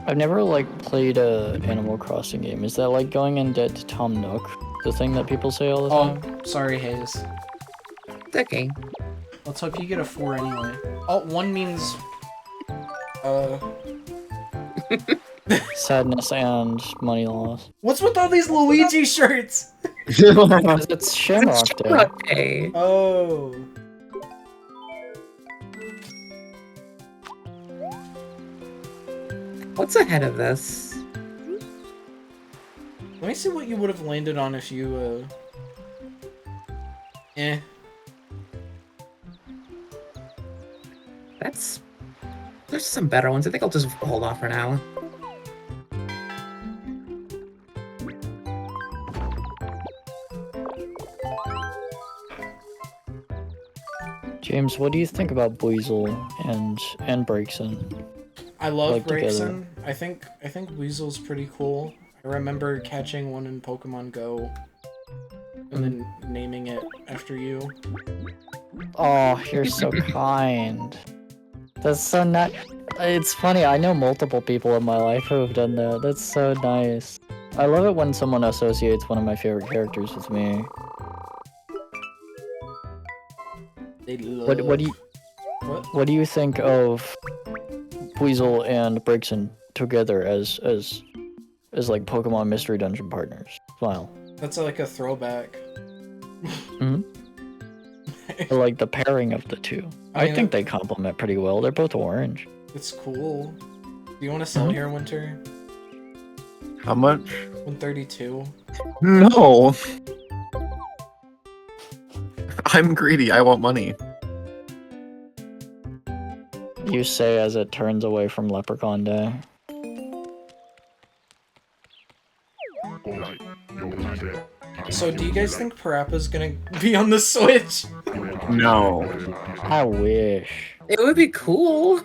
I've never, like, played a Animal Crossing game. Is that like going in debt to Tom Nook? The thing that people say all the time? Oh, sorry, Hayes. It's okay. Let's hope you get a 4 anyway. Oh, 1 means... Sadness and money loss. What's with all these Luigi shirts? Because it's Shamrock It's Day. Shamrock Day. Oh. What's ahead of this? Let me see what you would have landed on if you, Eh. There's some better ones. I think I'll just hold off for now. James, what do you think about Buizel and Breakson? I love Like together. Braixen. I think Weasel's pretty cool. I remember catching one in Pokemon Go and then naming it after you. Oh, you're so kind. That's so nice. It's funny, I know multiple people in my life who have done that. That's so nice. I love it when someone associates one of my favorite characters with me. They love... What do you think of Weasel and Breakson together as like Pokemon Mystery Dungeon partners? Wow. That's like a throwback. Hmm. I like the pairing of the two. I I mean, think they complement pretty well. They're both orange. It's cool. Do you want to sell here, Winter? How much? 132. No. I'm greedy. I want money. You say as it turns away from Leprechaun Day. So, do you guys think Parappa's gonna be on the Switch? No. I wish. It would be cool.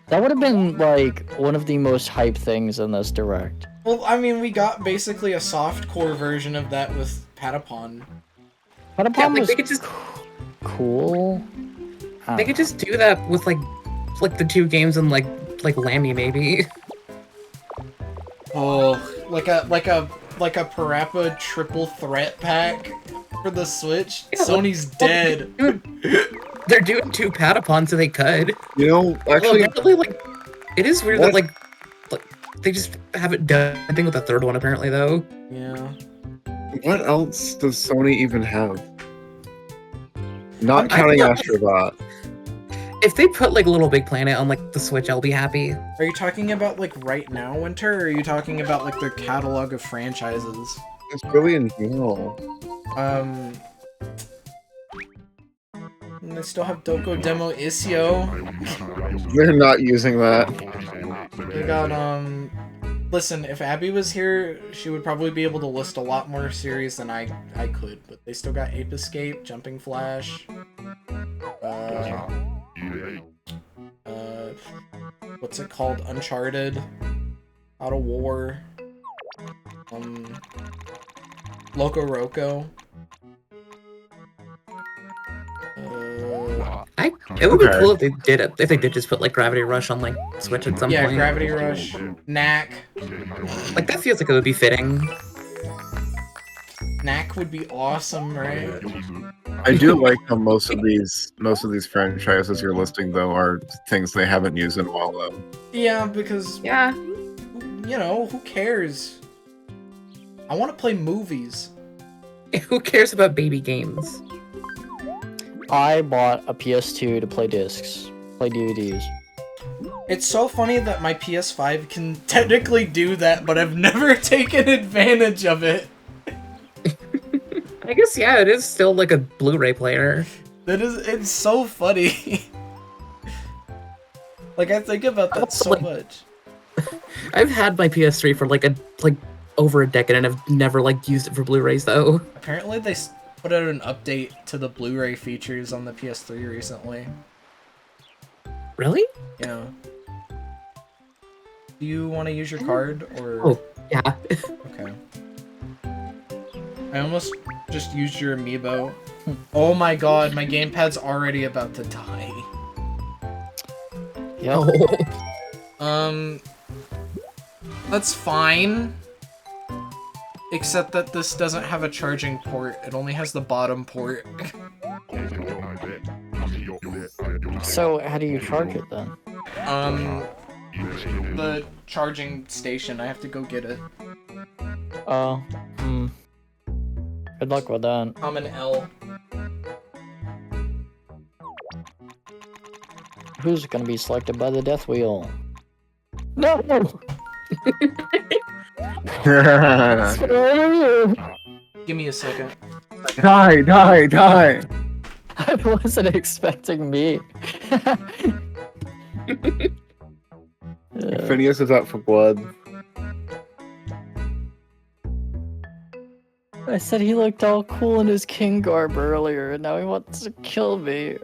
That would have been like one of the most hype things in this direct. Well, I mean, we got basically a soft-core version of that with Patapon. Patapon Yeah, like was they could just cool. they could just do that with like the two games and like Lammy maybe. Oh, like a Parappa triple threat pack for the Switch? Yeah, Sony's dead. They're doing two Patapons, so they could. You know, Well, actually, apparently, like, it is weird What? that like they just haven't done anything with the third one apparently though. Yeah. what else does Sony even have? Not I counting feel- Astrobot. If they put like Little Big Planet on like the Switch, I'll be happy. Are you talking about like right now, Winter, or are you talking about like their catalog of franchises? It's really in general. And they still have Doko Demo Isio. They're not using that. They got listen, if Abby was here, she would probably be able to list a lot more series than I could, but they still got Ape Escape, Jumping Flash, what's it called? Uncharted, Out of War, Loco Roco. It would be Okay. cool if they did it. If they did just put like Gravity Rush on like Switch at some Yeah, point. Gravity Rush, Knack. Like that feels like it would be fitting. Knack would be awesome, right? I do like how most of these franchises you're listing though are things they haven't used in a while though. Yeah, because, Yeah. you know, who cares? I want to play movies. Who cares about baby games? I bought a PS2 to play discs, play DVDs. It's so funny that my PS5 can technically do that, but I've never taken advantage of it. I guess yeah, it is still like a Blu-ray player. It's so funny. Like, I think about that so Like- much. I've had my PS3 for like over a decade and I've never like used it for Blu-rays though. Apparently they put out an update to the Blu-ray features on the PS3 recently. Really? Yeah. Do you want to use your card, or... Oh, yeah. Okay. I almost just used your amiibo. Oh my god, my gamepad's already about to die. Yep. Oh. That's fine. Except that this doesn't have a charging port. It only has the bottom port. So how do you charge it then? The charging station. I have to go get it. Oh. Good luck with that. I'm an L. Who's gonna be selected by the death wheel? No! Give me a second. Die, die, die! I wasn't expecting me. Phineas is out for blood. I said he looked all cool in his king garb earlier, and now he wants to kill me.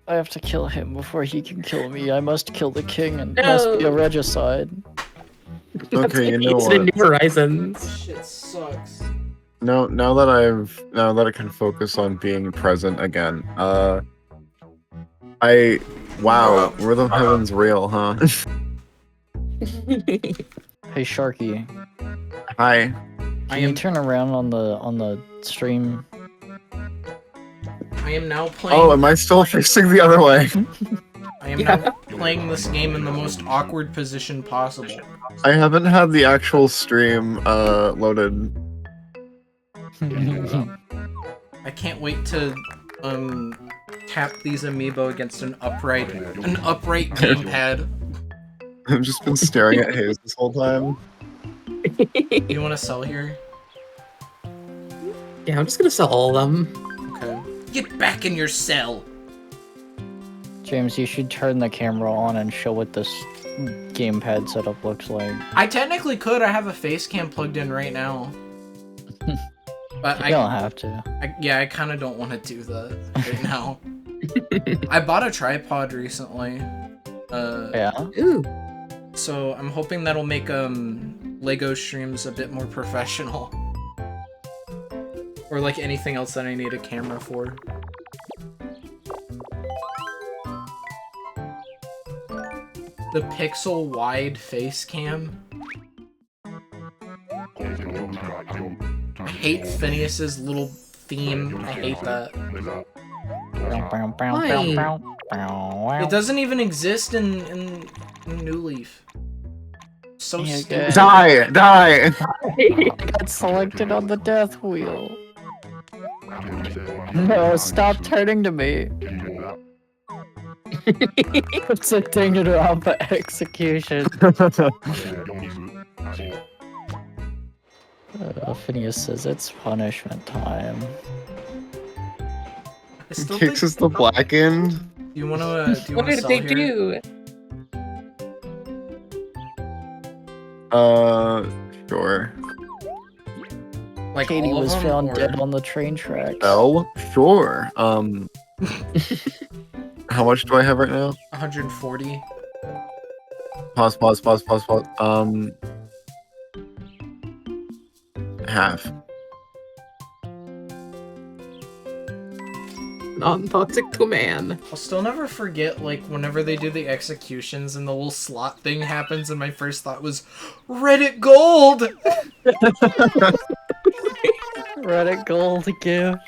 I have to kill him before he can kill me. I must kill the king, and must be a regicide. Okay, you know It's in what? New Horizons. Shit sucks. Now that I can focus on being present again. Wow, Rhythm Heaven's real, huh? Hey Sharky, Hi. I can you am turn around on the stream? I am now playing. Oh, am I still facing the other way? I am now playing this game in the most awkward position possible. I haven't had the actual stream loaded. I can't wait to tap these amiibo against an upright gamepad. I've just been staring at Hayes this whole time. You want to sell here? Yeah, I'm just gonna sell all of them. Okay. Get back in your cell. James, you should turn the camera on and show what this gamepad setup looks like. I technically could. I have a face cam plugged in right now. But You don't have to. I kind of don't want to do that right now. I bought a tripod recently. Yeah. Ooh. So I'm hoping that'll make Lego streams a bit more professional. Or like anything else that I need a camera for. The pixel wide face cam. I hate Phineas's little theme. I hate that. It doesn't even exist in New Leaf. So Yeah, stupid. good. Die! Die! I got selected on the death wheel. No, stop turning to me. It's a thing to drop for execution. Phineas says it's punishment time. I still Kicks think, is the blackened. do you want to? Do you What want to did sell they here? do? Sure. Like Katie all of was them, found or- dead on the train tracks. Oh, sure. How much do I have right now? 140. Pause. Half. Non-toxic command. I'll still never forget, like, whenever they do the executions and the little slot thing happens, and my first thought was, Reddit Gold! Reddit gold gift.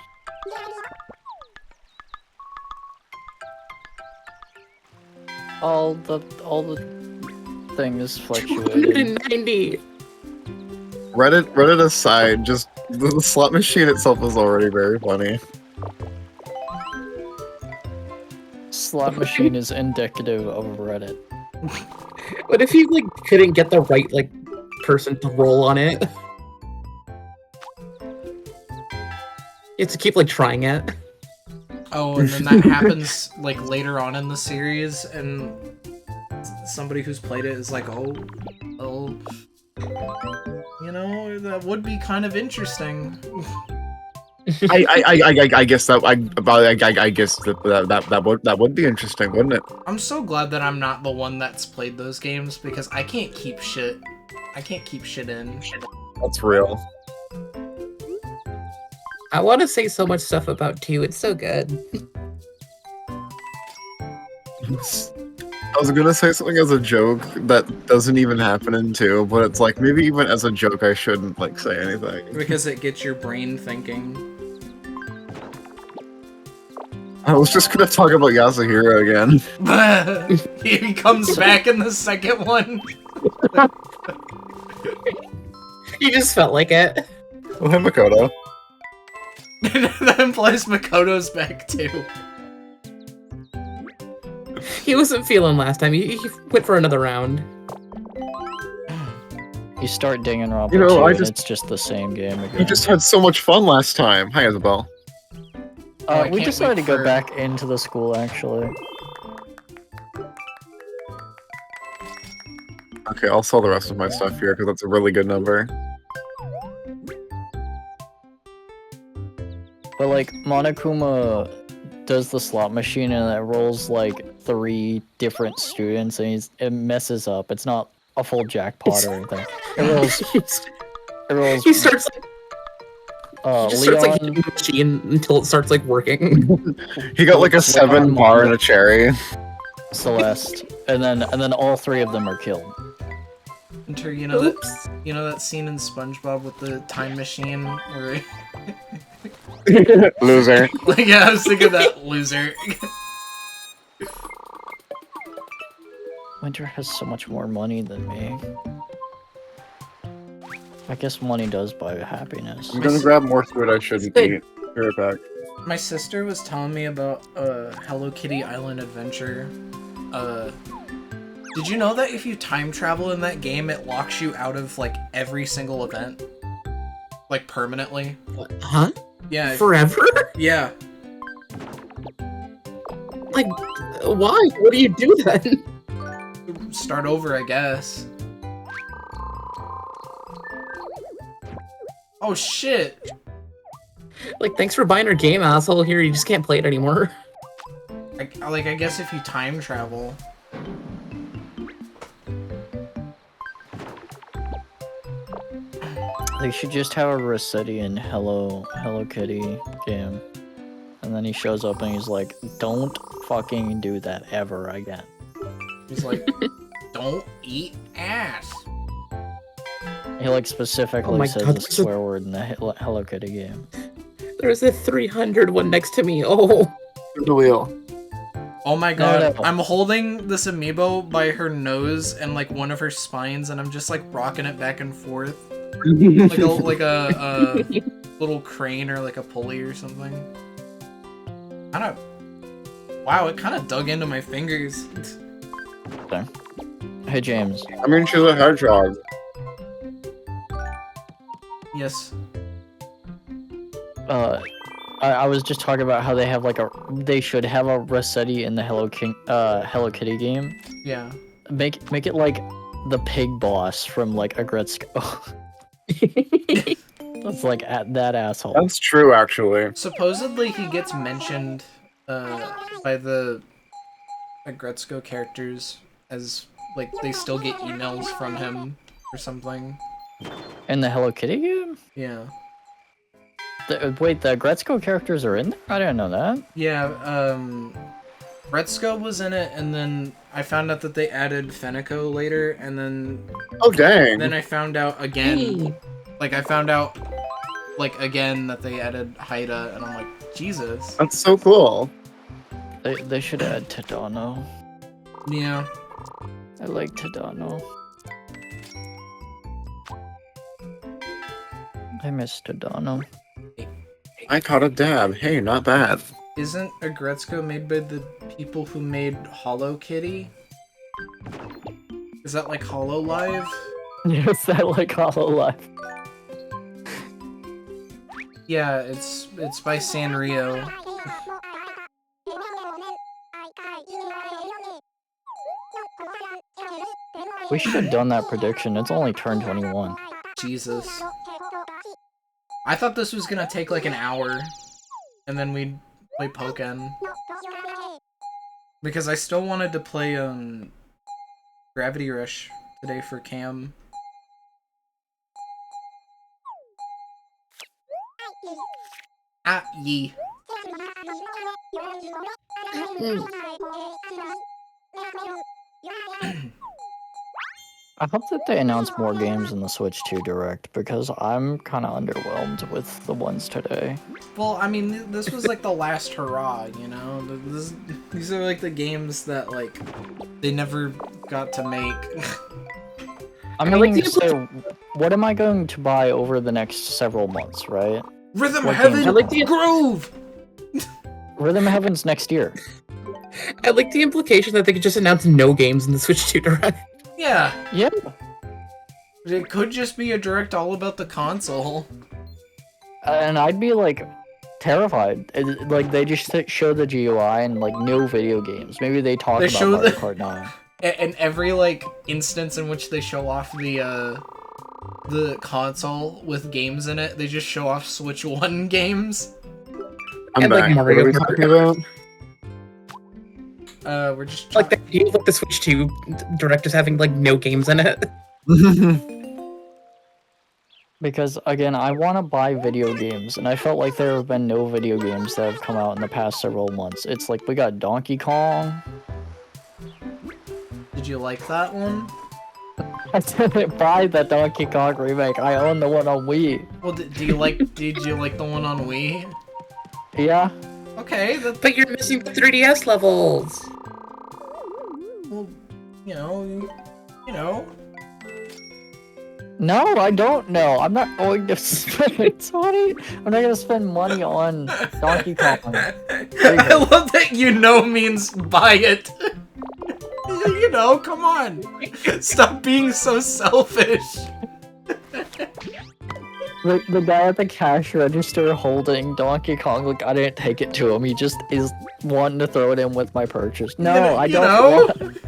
All the things fluctuated. 290. Reddit aside, just the slot machine itself is already very funny. Slot machine is indicative of Reddit. What if you like couldn't get the right like person to roll on it? You have to keep like trying it. Oh, and then that happens, like, later on in the series, and somebody who's played it is like, oh, you know, that would be kind of interesting. I guess that I guess that would be interesting, wouldn't it? I'm so glad that I'm not the one that's played those games, because I can't keep shit. I can't keep shit in. That's real. I want to say so much stuff about 2. It's so good. I was gonna say something as a joke that doesn't even happen in 2, but it's like maybe even as a joke I shouldn't like say anything. Because it gets your brain thinking. I was just gonna talk about Yasuhiro again. He comes back in the second one. You just felt like it. Oh, hey, Makoto. That implies Makoto's back too. He wasn't feeling last time. He went for another round. You start Danganronpa You know, 2 I and just- it's just the same game again. You just had so much fun last time. Hi, Isabel. Oh, I we can't decided to wait go for- back into the school, actually. Okay, I'll sell the rest of my stuff here because that's a really good number. But like Monokuma does the slot machine and it rolls like 3 different students and it messes up. It's not a full jackpot or anything. It rolls. It rolls. He starts like he just starts like Leon, hitting the machine until it starts like working. He got like a Leon 7 bar and a cherry. Celeste, and then all 3 of them are killed. Enter, you know that scene in SpongeBob with the time machine where Loser. like yeah, I was thinking that loser. Winter has so much more money than me. I guess money does buy happiness. I'm gonna grab more food I shouldn't eat. Be right back. My sister was telling me about Hello Kitty Island Adventure. Did you know that if you time travel in that game, it locks you out of like every single event, like permanently? Huh? Yeah. Forever? Yeah. Like, why? What do you do then? Start over, I guess. Oh shit! Like, thanks for buying our game, asshole. Here, you just can't play it anymore. I guess if you time travel. They should just have a Rossettian Hello Kitty game. And then he shows up and he's like, don't fucking do that ever again. He's like, don't eat ass. He like specifically Oh my says God, the there's a- swear word in the Hello Kitty game. There's a 300 one next to me. Oh. The wheel. Oh my god, no. I'm holding this amiibo by her nose and like one of her spines and I'm just like rocking it back and forth. Like a little crane or like a pulley or something. Wow, it kind of dug into my fingers. Hey James, I mean, she's a hedgehog. Yes. I was just talking about how they should have a Rossetti in the Hello Kitty game. Yeah. Make it like the pig boss from like Agretzko. That's like that asshole. That's true, actually. Supposedly he gets mentioned by the Agretzko characters as like they still get emails from him or something. In the Hello Kitty game? Yeah. Wait, the Agretzko characters are in there? I didn't know that. Yeah, Agretzko was in it, and then I found out that they added Fenico later, and then Oh, dang. I found out again. Hey. Like I found out like again that they added Haida, and I'm like, Jesus. That's so cool. They should add Tadano. Yeah. I like Tadano. I miss Tadano. I caught a dab. Hey, not bad. Isn't Agretzko made by the people who made Hollow Kitty? Is that like Hollow Live? Yes, I like Hololive. Yeah, it's by Sanrio. We should have done that prediction. It's only turn 21. Jesus. I thought this was gonna take like an hour, and then we'd play Pokken. Because I still wanted to play Gravity Rush today for Cam. Ah, yee. I hope that they announce more games in the Switch 2 Direct because I'm kind of underwhelmed with the ones today. Well, I mean, this was like the last hurrah, you know? These are like the games that, like, they never got to make. I mean, so what am I going to buy over the next several months, right? Rhythm What Heaven games? I like Groove! Rhythm Heaven's next year. I like the implication that they could just announce no games in the Switch 2 Direct. Yeah. Yeah. It could just be a direct all about the console. And I'd be like terrified. Like they just show the GUI and like no video games. Maybe they talk about Mario Kart 9. And every like instance in which they show off the console with games in it, they just show off Switch 1 games. I'm And, back. like, Mario What are we Kart. talking about? We're just Like the idea of like the Switch 2 Direct just having like no games in it. Because again, I want to buy video games, and I felt like there have been no video games that have come out in the past several months. It's like we got Donkey Kong. Did you like that one? I didn't buy the Donkey Kong remake. I own the one on Wii. Well, did you like the one on Wii? Yeah. Okay, But you're missing the 3DS levels. well, you know. No, I don't know. I'm not going to spend money. I'm not going to spend money on Donkey Kong. I love that you know means buy it. You know, come on. Stop being so selfish. The guy at the cash register holding Donkey Kong, like, I didn't take it to him. He just is wanting to throw it in with my purchase. No, I don't want...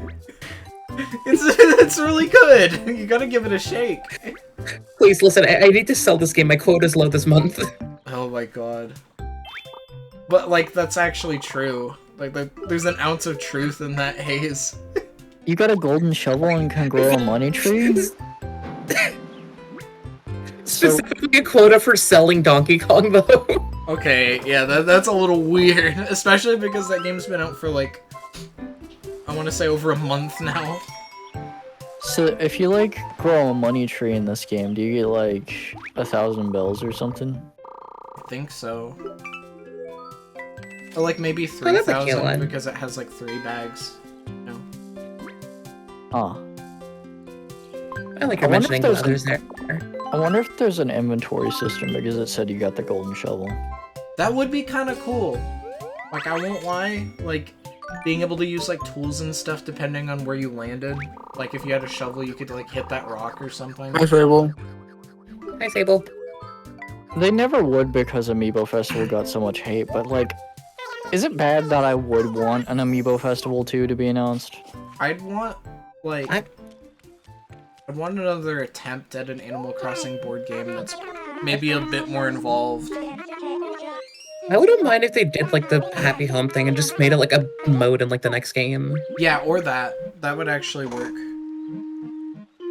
It's really good. You gotta give it a shake. Please listen, I need to sell this game. My quota's low this month. Oh my god. But, like, that's actually true. Like, there's an ounce of truth in that haze. You got a golden shovel and can grow a money tree? Specifically a quota for selling Donkey Kong, though. Okay, yeah, that's a little weird. Especially because that game's been out for, like, I want to say over a month now. So if you like grow a money tree in this game, do you get like 1,000 bells or something? I think so. Or like maybe Oh, that's a cute 3,000 one. because it has like 3 bags. No. Huh. I like I her wonder if mentioning there's others there. I wonder if there's an inventory system because it said you got the golden shovel. That would be kind of cool. Like, I won't lie, like, being able to use like tools and stuff depending on where you landed. Like, if you had a shovel, you could like hit that rock or something. Hi, Fable. Hi, Sable. They never would because Amiibo Festival got so much hate, but like, is it bad that I would want an Amiibo Festival 2 to be announced? I'd want, like, I'd want another attempt at an Animal Crossing board game that's maybe a bit more involved. I wouldn't mind if they did like the Happy Home thing and just made it like a mode in like the next game. Yeah, or that. That would actually work.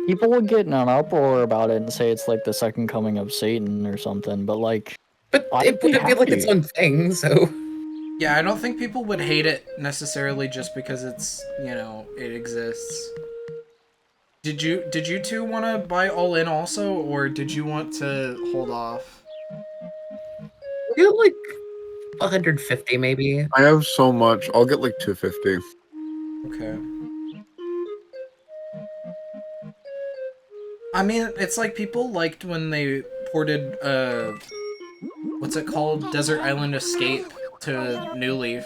People would get in an uproar about it and say it's like the second coming of Satan or something, but like, But I'd it be wouldn't be like its happy. own thing, so... Yeah, I don't think people would hate it necessarily just because it's, you know, it exists. Did you two want to buy all in also, or did you want to hold off? Get like 150 maybe. I have so much. I'll get like 250. Okay. I mean, it's like people liked when they ported, what's it called? Desert Island Escape to New Leaf.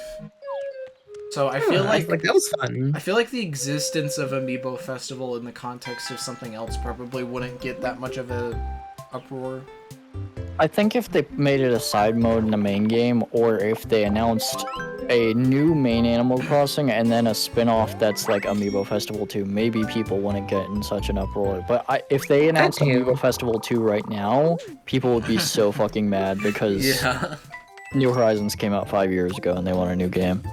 So I feel like that was fun. I feel like the existence of Amiibo Festival in the context of something else probably wouldn't get that much of a uproar. I think if they made it a side mode in the main game, or if they announced a new main Animal Crossing and then a spin-off that's like Amiibo Festival 2, maybe people wouldn't get in such an uproar. But if they announced too. Amiibo Festival 2 right now, people would be so fucking mad because Yeah. New Horizons came out 5 years ago and they want a new game.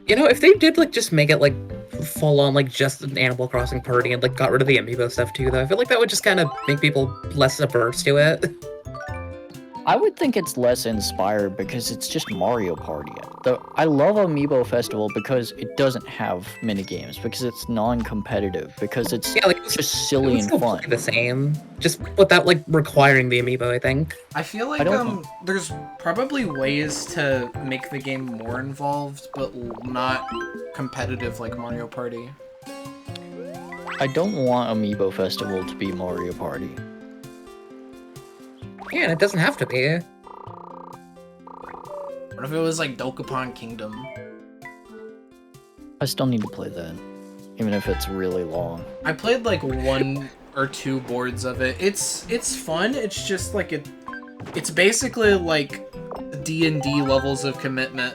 You know, if they did like just make it like full on like just an Animal Crossing party and like got rid of the Amiibo stuff too, though, I feel like that would just kind of make people less averse to it. I would think it's less inspired because it's just Mario Party. I love Amiibo Festival because it doesn't have mini games, because it's non-competitive, because it's Yeah, like just silly and still fun. play the same, just without like requiring the amiibo. I think. I feel like don't- there's probably ways to make the game more involved, but not competitive like Mario Party. I don't want Amiibo Festival to be Mario Party. Yeah, and it doesn't have to be. What if it was like Dokapon Kingdom? I still need to play that, even if it's really long. I played like 1 or 2 boards of it. It's fun. It's just like it's basically like D&D levels of commitment.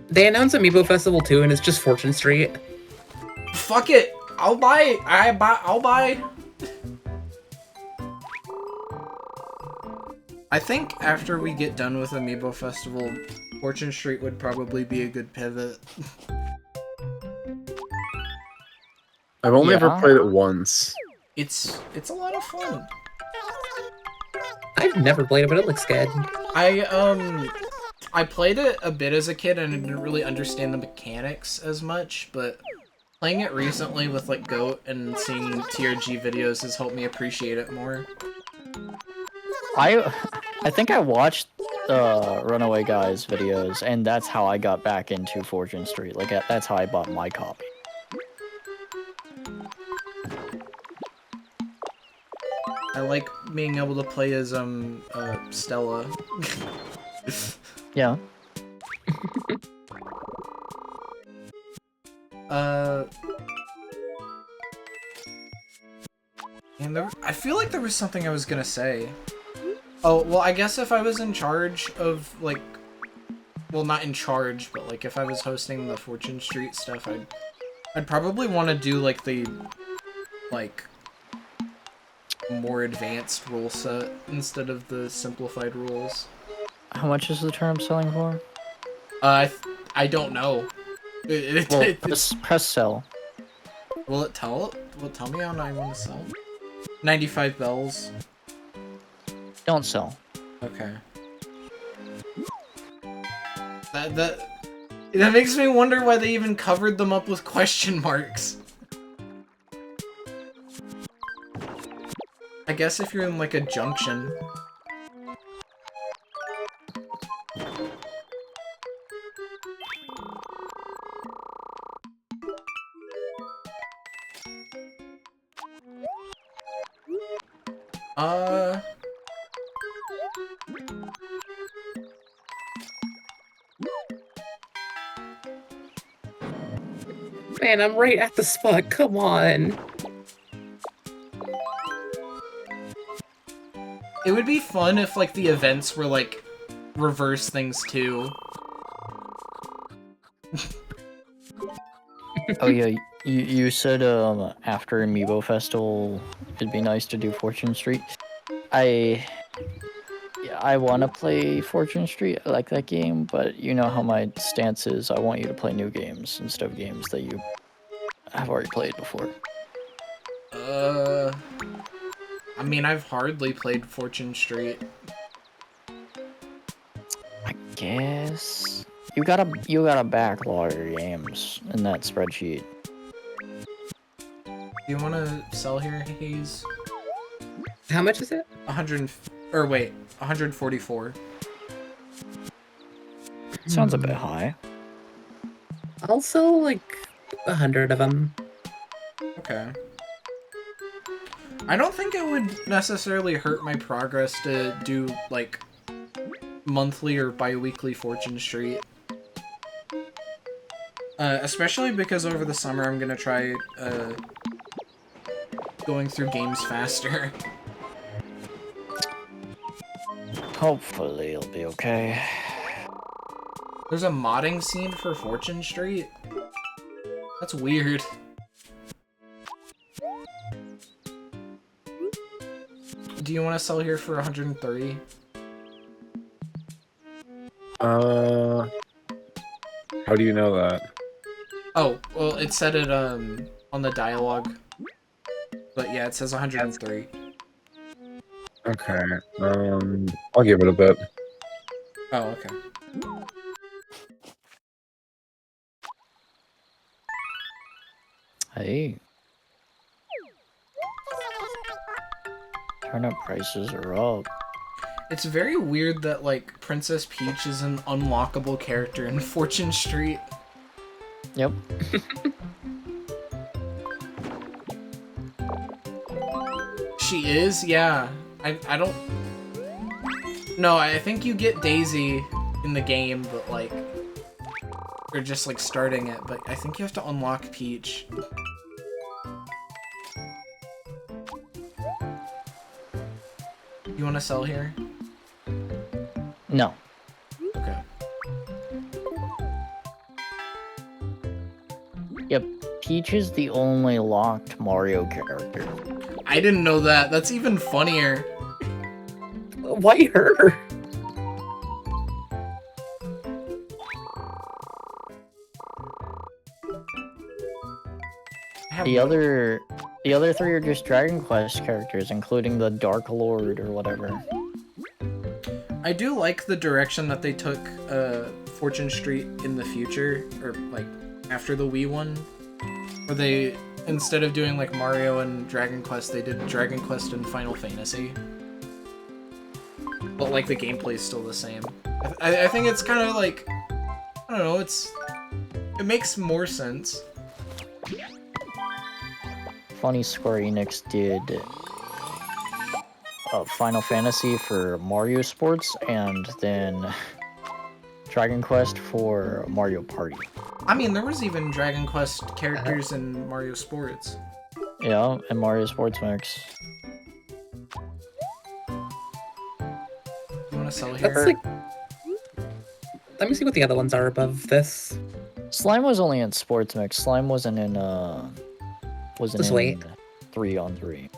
They announced Amiibo Festival 2, and it's just Fortune Street. Fuck it. I'll buy. I'll buy. I think after we get done with Amiibo Festival, Fortune Street would probably be a good pivot. I've only ever Yeah. played it once. It's a lot of fun. I've never played it, but it looks good. I played it a bit as a kid and I didn't really understand the mechanics as much, but playing it recently with like Goat and seeing TRG videos has helped me appreciate it more. I think I watched Runaway Guys videos, and that's how I got back into Fortune Street. Like that's how I bought my copy. I like being able to play as Stella. Yeah. And I feel like there was something I was gonna say. Oh, well, I guess if I was in charge of, like, well, not in charge, but, like, if I was hosting the Fortune Street stuff, I'd probably want to do, like, the, like, more advanced rule set instead of the simplified rules. How much is the term selling for? I don't know. Well, press sell. Will it tell me how I want to sell? 95 bells. Don't sell. Okay. That makes me wonder why they even covered them up with question marks. I guess if you're in like a junction. Man, I'm right at the spot. Come on. It would be fun if like the events were like reverse things too. Oh yeah, you said after Amiibo Festival it'd be nice to do Fortune Street. I want to play Fortune Street. I like that game, but you know how my stance is. I want you to play new games instead of games that you have already played before. I mean, I've hardly played Fortune Street. I guess you gotta backlog your games in that spreadsheet. Do you want to sell here, Hayes? How much is it? 144. Sounds a bit high. I'll sell like 100 of them. Okay. I don't think it would necessarily hurt my progress to do, like, monthly or bi-weekly Fortune Street. Especially because over the summer I'm gonna try, going through games faster. Hopefully it'll be okay. There's a modding scene for Fortune Street? That's weird. Do you want to sell here for 130? How do you know that? Oh, well, it said it, on the dialogue. But yeah, it says 103. Okay. I'll give it a bit. Oh, okay. Hey. Turnip prices are up. It's very weird that, like, Princess Peach is an unlockable character in Fortune Street. Yep. She is? Yeah. I don't... No, I think you get Daisy in the game, but, like... Or just, like, starting it, but I think you have to unlock Peach. You want to sell here? No. Okay. Yep. Peach is the only locked Mario character. I didn't know that. That's even funnier. Why her? The other three are just Dragon Quest characters, including the Dark Lord or whatever. I do like the direction that they took Fortune Street in the future, or like after the Wii one, where they, instead of doing like Mario and Dragon Quest, they did Dragon Quest and Final Fantasy. But like the gameplay's still the same. I think it's kind of like, I don't know, it makes more sense. Funny Square Enix did Final Fantasy for Mario Sports and then Dragon Quest for Mario Party. I mean, there was even Dragon Quest characters in Mario Sports. Yeah, and Mario Sports Mix. You want to sell That's here? like... Let me see what the other ones are above this. Slime was only in Sports Mix. Slime wasn't in Just wait. 3-on-3.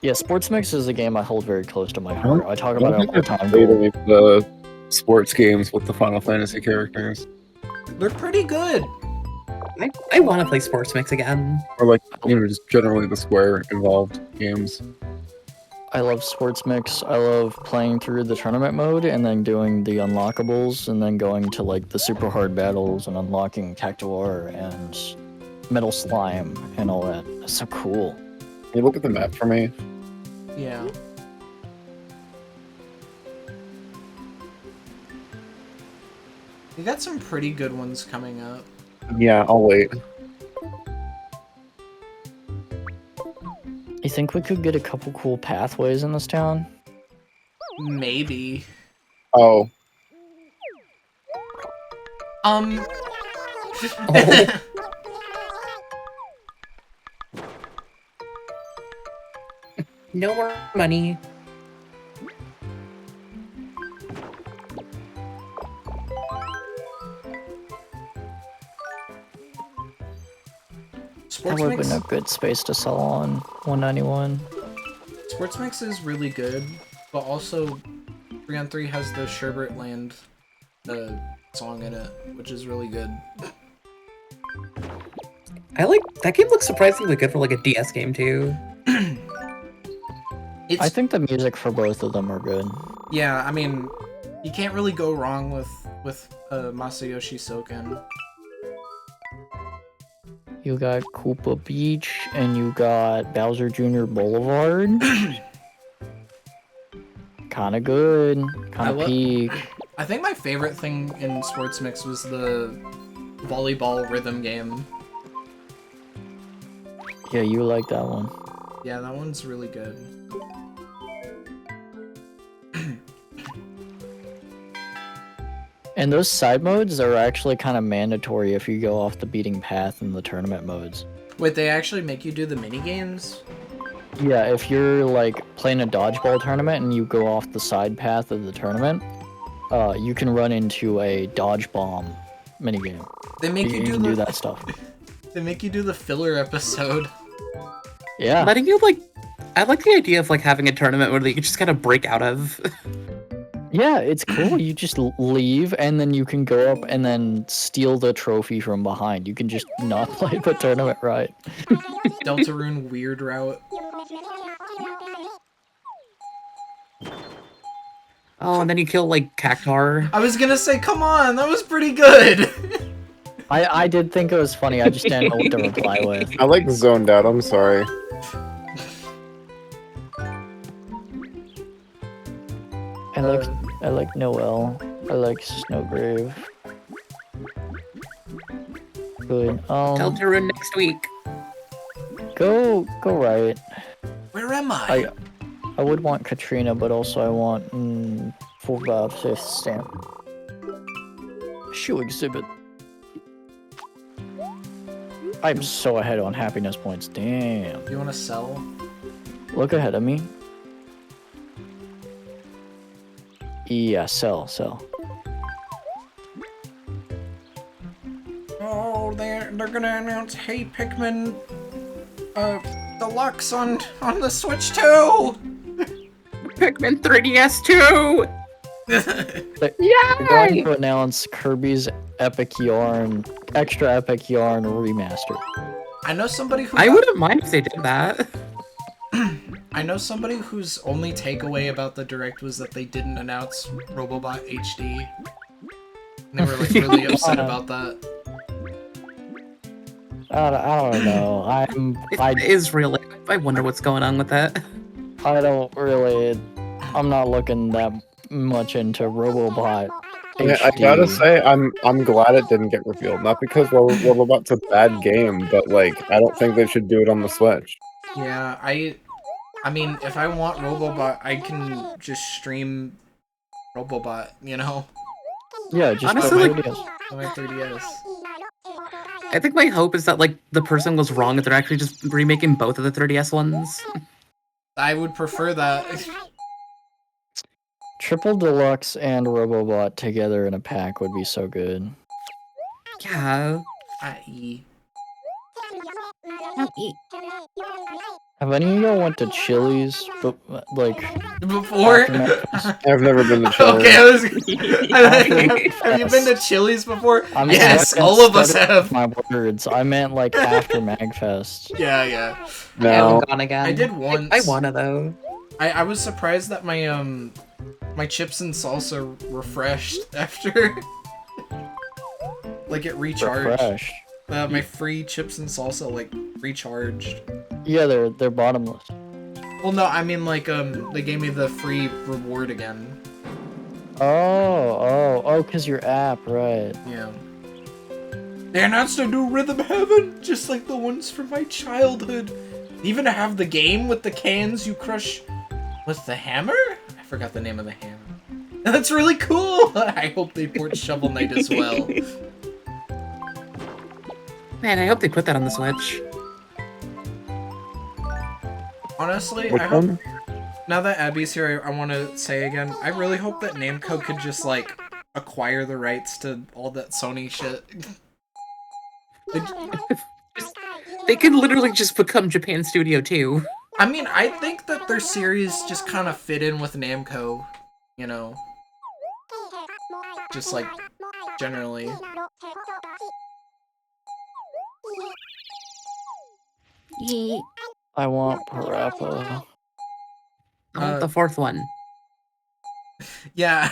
Yeah, Sports Mix is a game I hold very close to my heart. I talk about it all the time. Played any of the sports games with the Final Fantasy characters, They're pretty good. I want to play Sports Mix again. or like just generally the Square involved games. I love Sports Mix. I love playing through the tournament mode and then doing the unlockables and then going to like the super hard battles and unlocking Cactuar and Metal Slime and all that. That's so cool. Can you look at the map for me? Yeah. You got some pretty good ones coming up. Yeah, I'll wait. You think we could get a couple cool pathways in this town? Maybe. Oh, Oh. No more money. That Sports would have Mix, been a good space to sell on 191. Sports Mix is really good, but also 3-on-3 has the Sherbert Land song in it, which is really good. I like that game. Looks surprisingly good for like a DS game too. It's, I think the music for both of them are good. yeah, I mean, you can't really go wrong with Masayoshi Soken. You got Koopa Beach and you got Bowser Jr. Boulevard. Kinda good. Kinda peak. I think my favorite thing in Sports Mix was the volleyball rhythm game. Yeah, you like that one. Yeah, that one's really good. And those side modes are actually kind of mandatory if you go off the beating path in the tournament modes. Wait, they actually make you do the mini games? Yeah, if you're like playing a dodgeball tournament and you go off the side path of the tournament, you can run into a dodge bomb minigame. They make you can do that stuff. They make you do the filler episode. Yeah. Letting you like, I like the idea of like having a tournament where you can just kind of break out of. Yeah, it's cool. You just leave, and then you can go up and then steal the trophy from behind. You can just not play the tournament right. Deltarune weird route. Oh, and then you kill like Cactar. I was gonna say, come on, that was pretty good. I did think it was funny. I just didn't know what to reply with. I like zoned out. I'm sorry. I like Noel. I like Snowgrave. Good. Tell Tarun next week. Go right. Where am I? I would want Katrina, but also I want 4/5 stamp. Shoe exhibit. I'm so ahead on happiness points. Damn. You want to sell? Look ahead of me. Yeah, sell. Oh, they're gonna announce Hey Pikmin Deluxe on the Switch too! Pikmin 3DS too! They're going to announce Kirby's Extra Epic Yarn Remaster. I know somebody who I wouldn't mind if they did that. I know somebody whose only takeaway about the Direct was that they didn't announce Robobot HD. They were like really upset about that. I don't know. It is really. I wonder what's going on with that. I'm not looking that much into Robobot. Yeah, I HD. gotta say, I'm glad it didn't get revealed. Not because Robobot's a bad game, but like I don't think they should do it on the Switch. Yeah, I mean, if I want Robobot, I can just stream Robobot, you know? Yeah, just Honestly, like, On my 3DS. I think my hope is that like the person was wrong and they're actually just remaking both of the 3DS ones. I would prefer that. Triple Deluxe and Robobot together in a pack would be so good. Yeah. I.e. Have any of y'all went to Chili's, but like Before? I've never been to Chile. Okay, have you been to Chili's before? Yes, all of us have. My words, I meant like after Magfest. Yeah. I No. haven't gone again. I did once. I wanna though. I was surprised that my chips and salsa refreshed after like it recharged. Refresh. My free chips and salsa like recharged. Yeah, they're bottomless. Well, no, I mean like they gave me the free reward again. Oh, cause your app, right? Yeah. They announced a new Rhythm Heaven, just like the ones from my childhood. They even have the game with the cans you crush with the hammer? I forgot the name of the hammer. That's really cool! I hope they port Shovel Knight as well. Man, I hope they put that on the Switch. Honestly, Which I hope, one? now that Abby's here, I want to say again, I really hope that Namco could just, like, acquire the rights to all that Sony shit. They could literally just become Japan Studio too. I mean, I think that their series just kind of fit in with Namco, you know? Just, like, generally. I want Parappa. I want the fourth one. Yeah,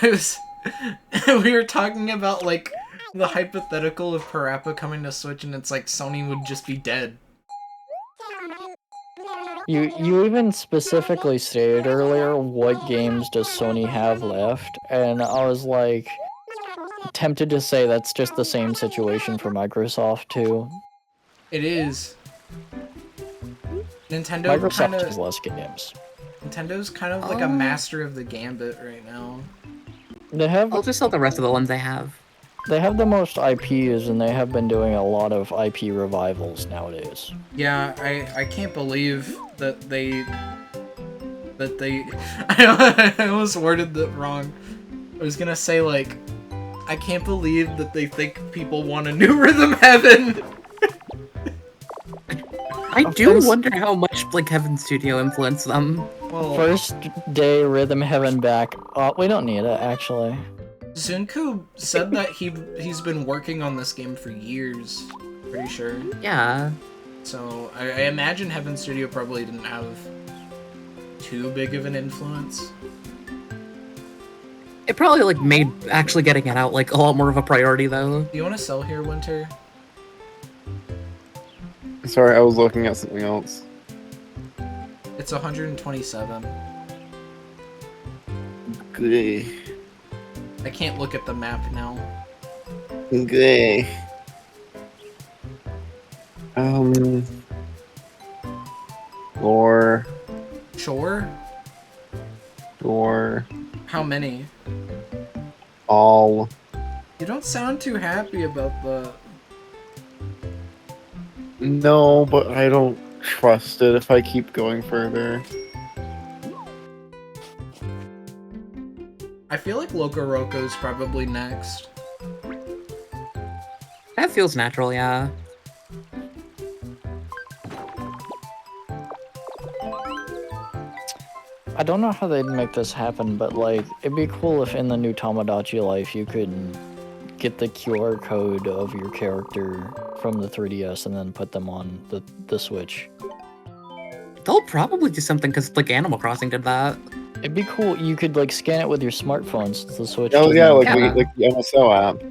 we were talking about, like, the hypothetical of Parappa coming to Switch, and it's like Sony would just be dead. You even specifically stated earlier what games does Sony have left, and I was like tempted to say that's just the same situation for Microsoft too. It is. Nintendo Microsoft kind has of. less games. Nintendo's kind of like a master of the gambit right now. I'll just sell the rest of the ones I have. They have the most IPs, and they have been doing a lot of IP revivals nowadays. Yeah, I can't believe that they I almost worded that wrong. I was gonna say, like, I can't believe that they think people want a new Rhythm Heaven. I do wonder how much like Heaven Studio influenced them. Well, First day Rhythm Heaven back. Oh, we don't need it actually. Zunku said that he's been working on this game for years. Pretty sure. Yeah. So I imagine Heaven Studio probably didn't have too big of an influence. It probably like made actually getting it out like a lot more of a priority though. Do you want to sell here, Winter? Sorry, I was looking at something else. It's 127. Gay. I can't look at the map now. Gay. Or Sure. How many? All. You don't sound too happy about the. No, but I don't trust it if I keep going further. I feel like Loco Roco's probably next. That feels natural, yeah. I don't know how they'd make this happen, but like, it'd be cool if in the new Tamagotchi life you could get the QR code of your character from the 3DS and then put them on the Switch. They'll probably do something because like Animal Crossing did that. It'd be cool. You could like scan it with your smartphone since the Switch. Oh yeah, like Yeah. like the MSO app.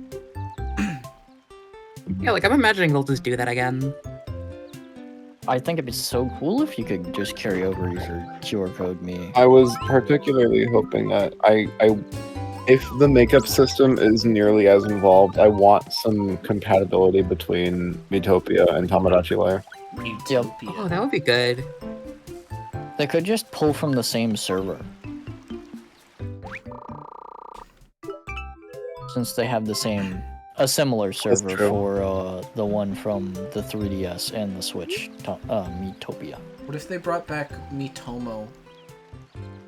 Yeah, like I'm imagining they'll just do that again. I think it'd be so cool if you could just carry over your QR code me. I was particularly hoping that if the makeup system is nearly as involved, I want some compatibility between Miitopia and Tamagotchi Lair. Utopia. Oh, that would be good. They could just pull from the same server. Since they have a similar server true. for the one from the 3DS and the Switch, Miitopia. What if they brought back Miitomo?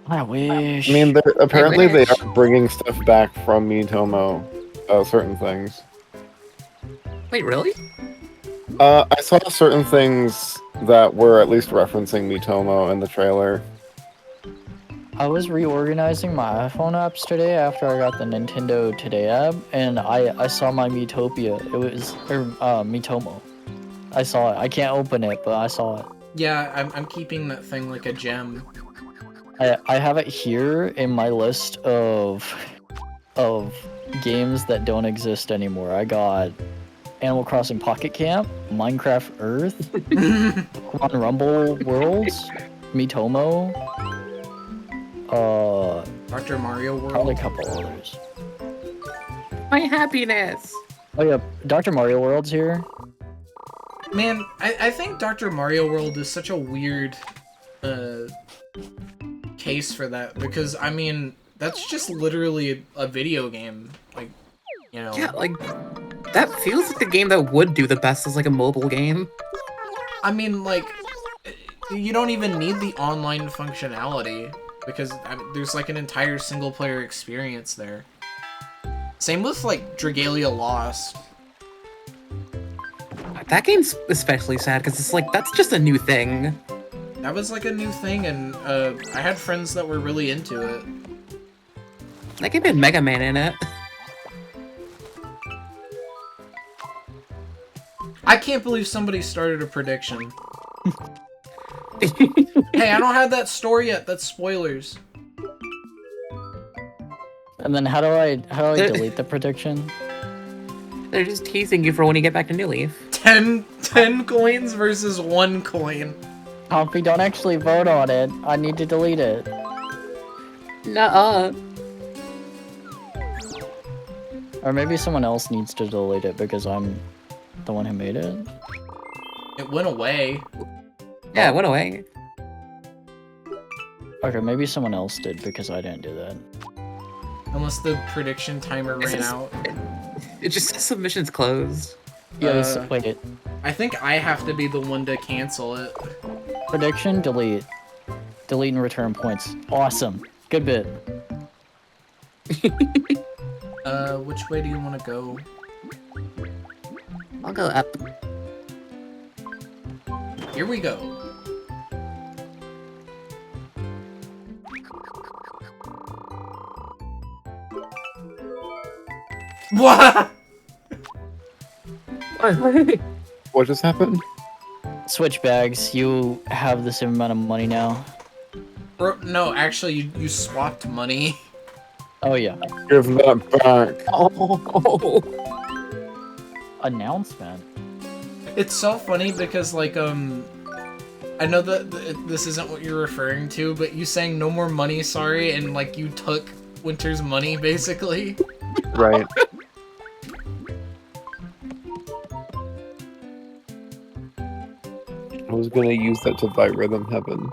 I wish. I mean, apparently they wish. are bringing stuff back from Miitomo, certain things. Wait, really? I saw certain things that were at least referencing Miitomo in the trailer. I was reorganizing my iPhone apps today after I got the Nintendo Today app, and I saw my Miitopia. It was Miitomo. I saw it. I can't open it, but I saw it. Yeah, I'm keeping that thing like a gem. I have it here in my list of games that don't exist anymore. I got Animal Crossing Pocket Camp, Minecraft Earth, Pokemon Rumble Worlds, Miitomo, Dr. Mario World. probably a couple others. My happiness. Oh yeah, Dr. Mario World's here. Man, I think Dr. Mario World is such a weird case for that, because I mean that's just literally a video game, like, you know. Yeah, like that feels like the game that would do the best as like a mobile game. I mean, like, you don't even need the online functionality because there's like an entire single player experience there. Same with like Dragalia Lost. That game's especially sad because it's like that's just a new thing. That was like a new thing, and I had friends that were really into it. That game had Mega Man in it. I can't believe somebody started a prediction. Hey, I don't have that story yet. That's spoilers. And then how do I delete the prediction? They're just teasing you for when you get back to New Leaf. 10 coins versus 1 coin. Comfy, don't actually vote on it. I need to delete it. Nuh-uh. Or maybe someone else needs to delete it because I'm the one who made it. It went away. Yeah, it went away. Okay, maybe someone else did because I didn't do that. Unless the prediction timer ran out. It just says submissions closed. Yeah, wait. I think I have to be the one to cancel it. Prediction, delete. Delete and return points. Awesome. Good bit. Which way do you want to go? I'll go up. Here we go. What? What just happened? Switch bags. You have the same amount of money now. Bro, no, actually, you swapped money. Oh yeah. Give that back. Oh. Announcement. It's so funny because, like, I know that this isn't what you're referring to, but you saying no more money, sorry, and, like, you took Winter's money, basically. Right. I was gonna use that to buy Rhythm Heaven.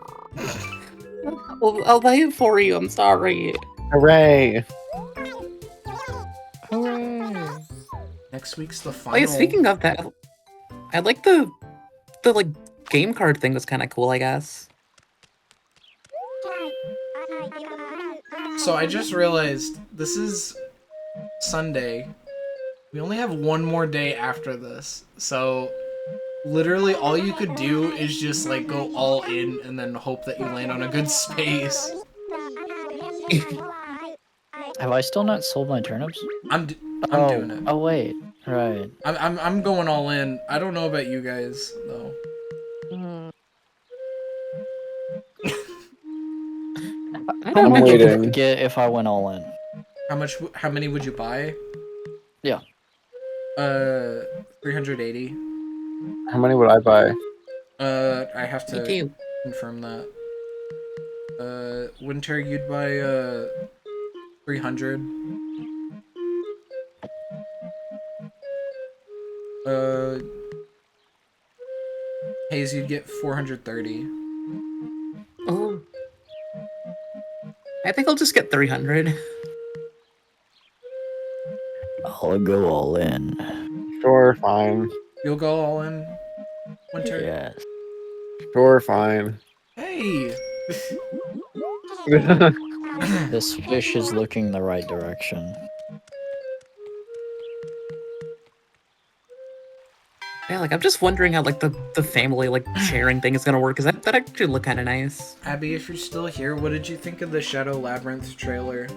Well, I'll buy it for you. I'm sorry. Hooray! Hooray! Next week's the Oh final. yeah, speaking of that, I like the like game card thing was kind of cool, I guess. So I just realized this is Sunday. We only have one more day after this. So literally all you could do is just like go all in and then hope that you land on a good space. Have I still not sold my turnips? I'm Oh, doing it. oh wait, right. I'm going all in. I don't know about you guys though. I How don't much know. would waiting. I get if I went all in? How many would you buy? Yeah. 380. How many would I buy? I have Me to too. confirm that. Winter, you'd buy 300. Hayes, you'd get 430. Oh. I think I'll just get 300. I'll go all in. Sure, fine. You'll go all in, Winter? Yes. Sure, fine. Hey! This fish is looking the right direction. Yeah, like I'm just wondering how like the family like sharing thing is gonna work, because that actually look kind of nice. Abby, if you're still here, what did you think of the Shadow Labyrinth trailer?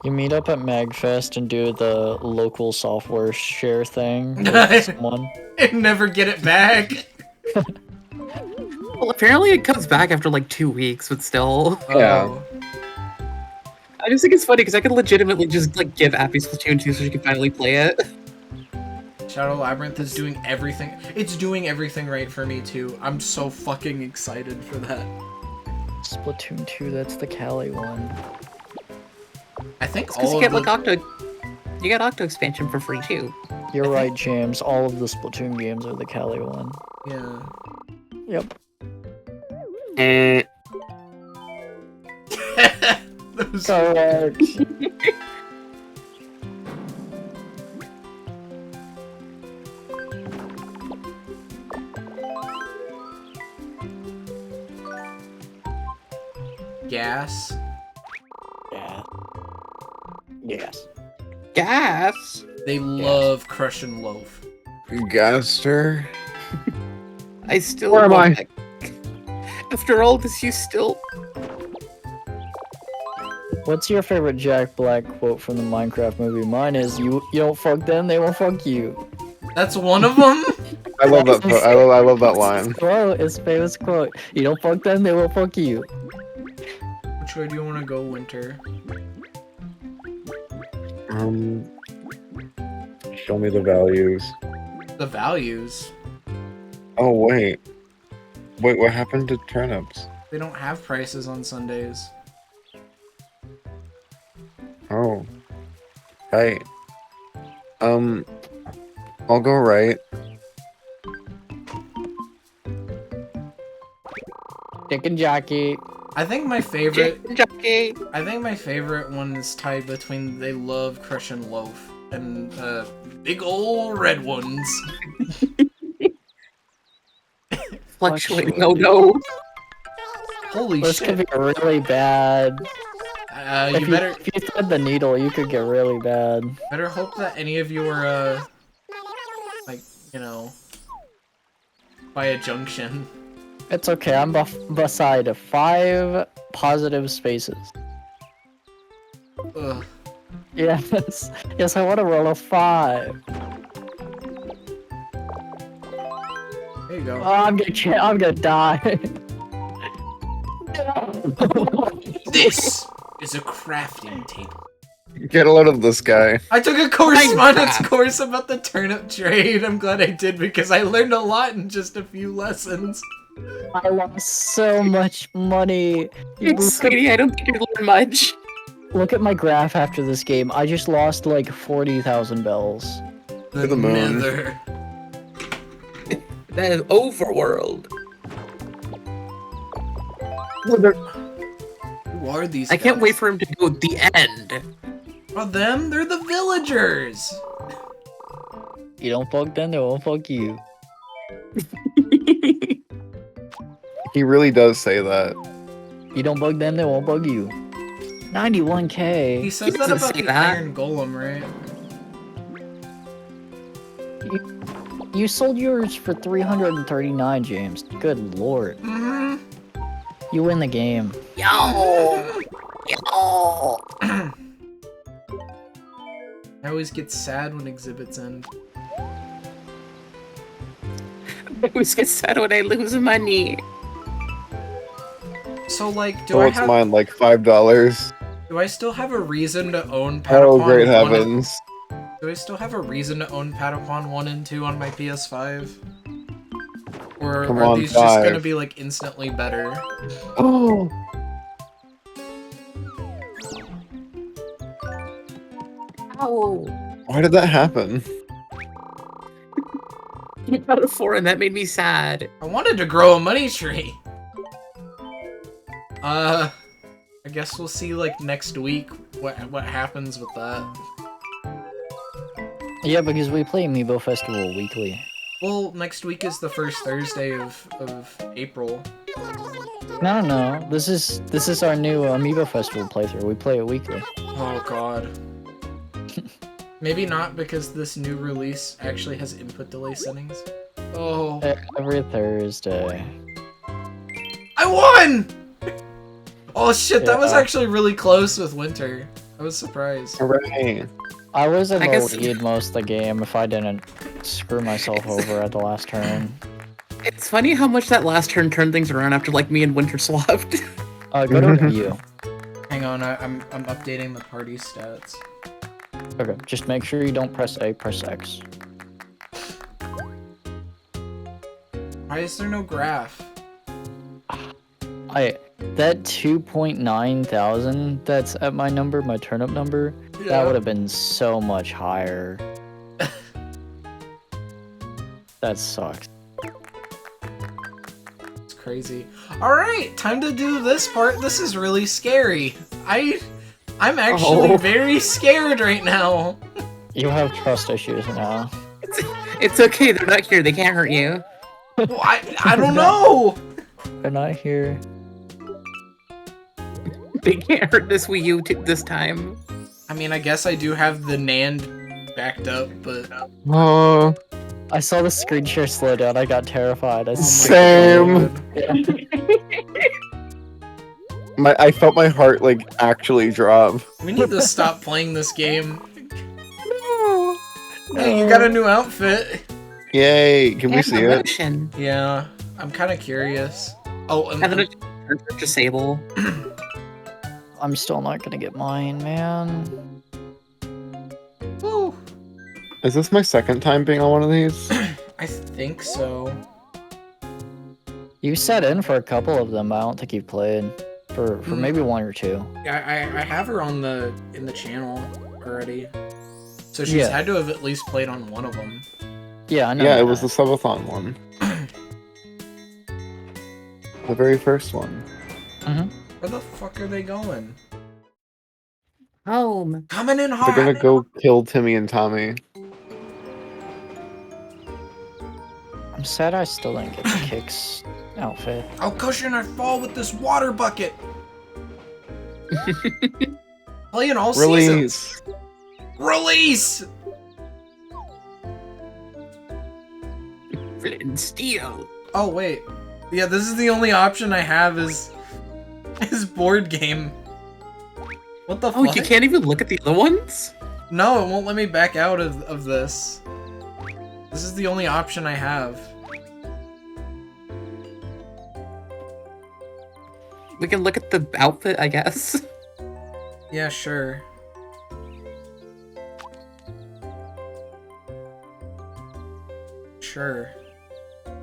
You meet up at MagFest and do the local software share thing with someone. And never get it back! Well, apparently it comes back after like 2 weeks, but still. Yeah. Oh. I just think it's funny because I could legitimately just like give Appy Splatoon 2 so she can finally play it. Shadow Labyrinth is doing everything. It's doing everything right for me too. I'm so fucking excited for that. Splatoon 2, that's the Cali one. I think Because all you of get the... like Octo, you get Octo expansion for free too. You're right, James. All of the Splatoon games are the Cali one. Yeah. Yep. That was- Correct. Gas. Yeah. Yes. Gas. They love Crush and Loaf. Gaster? I still. Where am want I? that. After all this, you still. What's your favorite Jack Black quote from the Minecraft movie? Mine is, you don't fuck them, they won't fuck you. That's one of them? I love that. I love that line. Quote, his famous quote. You don't fuck them, they won't fuck you. Which way do you want to go, Winter? Show me the values. The values. Oh wait, what happened to turnips? They don't have prices on Sundays. Oh, right. I'll go right. Dick and Jackie. I think my favorite... Jockey. I think my favorite one is tied between They Love Crush and Loaf and big ol' red ones. Fluctuating. Oh no. Holy This shit. could be really bad. You better If you thread the needle, you could get really bad. better hope that any of you are like, you know, by a junction. It's okay, I'm beside 5 positive spaces. Ugh. Yes, yes, I want to roll a 5. There you go. Oh, I'm gonna die. This is a crafting table. Get a load of this guy. I took a correspondence course about the turnip trade. I'm glad I did because I learned a lot in just a few lessons. I lost so much money. Sweetie, I don't think you learn much. Look at my graph after this game. I just lost like 40,000 bells. The moon. Nether. That is overworld. Who are these I can't guys? wait for him to go at the end. Oh, them? They're the villagers. You don't fuck them, they won't fuck you. He really does say that. You don't bug them, they won't bug you. 91k. He says that doesn't about say the that. Iron Golem, right? You sold yours for 339, James. Good lord. Mm-hmm. You win the game. Yo! Yo! I always get sad when exhibits end. I always get sad when I lose money. So, like, do Oh, I it's have? mine, like $5. Do I still have a reason to own Patapon? Oh, great 1 and- heavens. Do I still have a reason to own Patapon 1 and 2 on my PS5? Or Come are on, these just gonna 5. be like instantly better? Oh. Ow! Why did that happen? You got a 4 and that made me sad. I wanted to grow a money tree. I guess we'll see like next week what happens with that. Yeah, because we play Amiibo Festival weekly. Well, next week is the first Thursday of April. No. This is our new Amiibo Festival playthrough. We play it weekly. Oh god. Maybe not because this new release actually has input delay settings. Oh. Every Thursday. I won! Oh shit, that was Yeah. actually really close with Winter. I was surprised. Hooray. I was in I the guess- lead most of the game if I didn't screw myself over at the last turn. It's funny how much that last turn turned things around after like me and Winter swapped. Go to review. Hang on, I'm updating the party stats. Okay, just make sure you don't press A, press X. Why is there no graph? That 2.9 thousand that's at my number, my turnip number, that would have been so much higher. That sucks. It's crazy. Alright, time to do this part. This is really scary. I'm actually Oh. very scared right now. You have trust issues now. It's okay, they're not here, they can't hurt you. Well, I don't know. They're not here. They can't hurt this Wii U this time. I mean, I guess I do have the NAND backed up, but Oh. I saw the screen share slow down, I got terrified. I oh my Same. God. I felt my heart like actually drop. We need to stop playing this game. Hey, you got a new outfit. Yay! Can we see it? Evolution. Yeah, I'm kind of curious. Oh, And then it's disable. I'm still not gonna get mine, man. Woo. Is this my second time being on one of these? I think so. You sat in for a couple of them, but I don't think you've played. For maybe one or two. I have her on in the channel already, so she's Yeah. had to have at least played on one of them. Yeah, I know. Yeah, it that. was the subathon one. The very first one. Where the fuck are they going? Home. Coming in They're hot. gonna go kill Timmy and Tommy. I'm sad I still didn't get the Kicks outfit. I'll cushion our fall with this water bucket. Playing all seasons. Release! Release. Flint and steel. Oh wait, yeah. This is the only option I have is board game. What the Oh, fuck? you can't even look at the other ones? No, it won't let me back out of this. This is the only option I have. We can look at the outfit, I guess. Yeah, sure. Sure.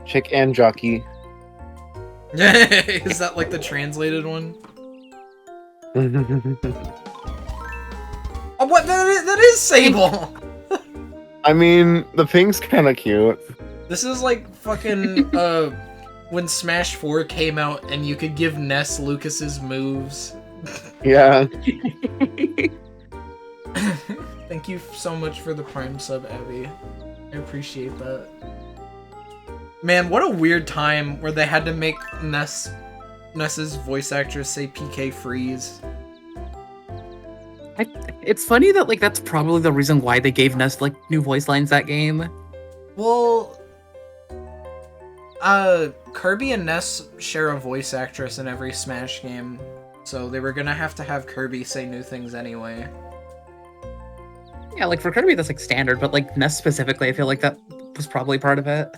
Chick and jockey. Is that like the translated one? Oh, what? That is Sable! I mean, the pink's kind of cute. This is like fucking, when Smash 4 came out and you could give Ness Lucas's moves. Yeah. Thank you so much for the Prime sub, Abby. I appreciate that. Man, what a weird time where they had to make Ness's voice actress say PK Freeze. It's funny that like that's probably the reason why they gave Ness like new voice lines that game. Well, Kirby and Ness share a voice actress in every Smash game, so they were gonna have to have Kirby say new things anyway. Yeah, like for Kirby that's like standard, but like Ness specifically, I feel like that was probably part of it.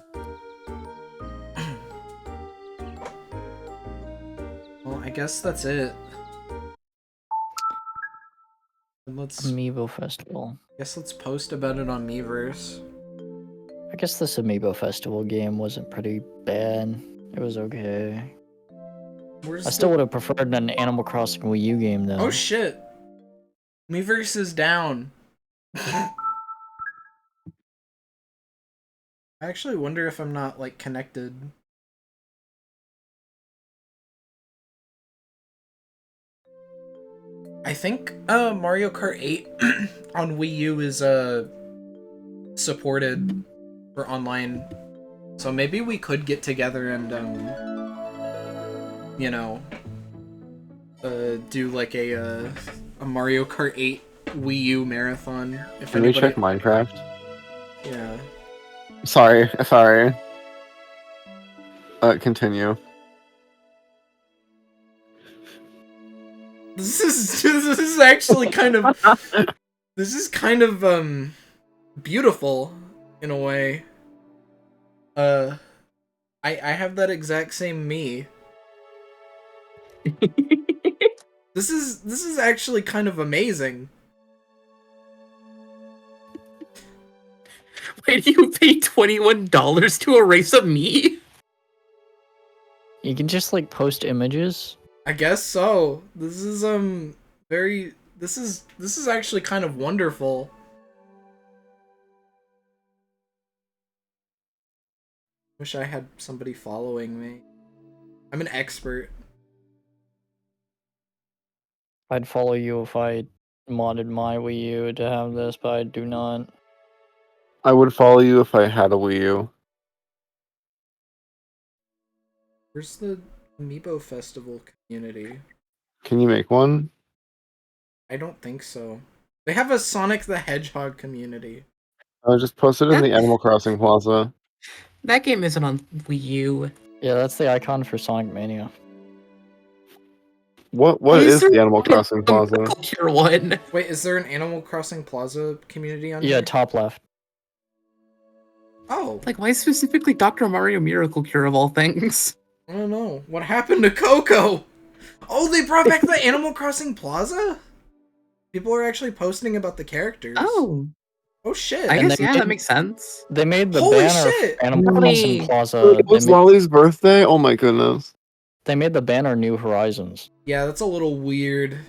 Well, I guess that's it. Let's Amiibo Festival. let's post about it on Miiverse. I guess this Amiibo Festival game wasn't pretty bad. It was okay. Where's I still would have preferred an Animal Crossing Wii U game though. Oh shit! Miiverse is down. I actually wonder if I'm not like connected. I think Mario Kart 8 on Wii U is supported for online. So maybe we could get together and you know, do like a Mario Kart 8 Wii U marathon. If Can we check Minecraft? Yeah. Sorry. Continue. This is actually kind of beautiful in a way. I have that exact same me. This is actually kind of amazing. Wait, you pay $21 to erase a me? You can just like post images. I guess so. This is this is actually kind of wonderful. Wish I had somebody following me. I'm an expert. I'd follow you if I modded my Wii U to have this, but I do not. I would follow you if I had a Wii U. Where's the Amiibo Festival community? Can you make one? I don't think so. They have a Sonic the Hedgehog community. I just posted in the Animal Crossing Plaza. That game isn't on Wii U. Yeah, that's the icon for Sonic Mania. What is the Animal Crossing Plaza? Culture one. Wait, is there an Animal Crossing Plaza community on Yeah, here? top left. Oh, Like, why specifically Dr. Mario Miracle Cure of all things? I don't know. What happened to Coco? Oh, they brought back the Animal Crossing Plaza? People are actually posting about the characters. Oh, Oh shit. I And guess, they yeah, made- that makes sense. They made the Holy banner shit! for Animal Really? Crossing Plaza. It was Lolly's birthday? Oh my goodness. They made the banner New Horizons. Yeah, that's a little weird.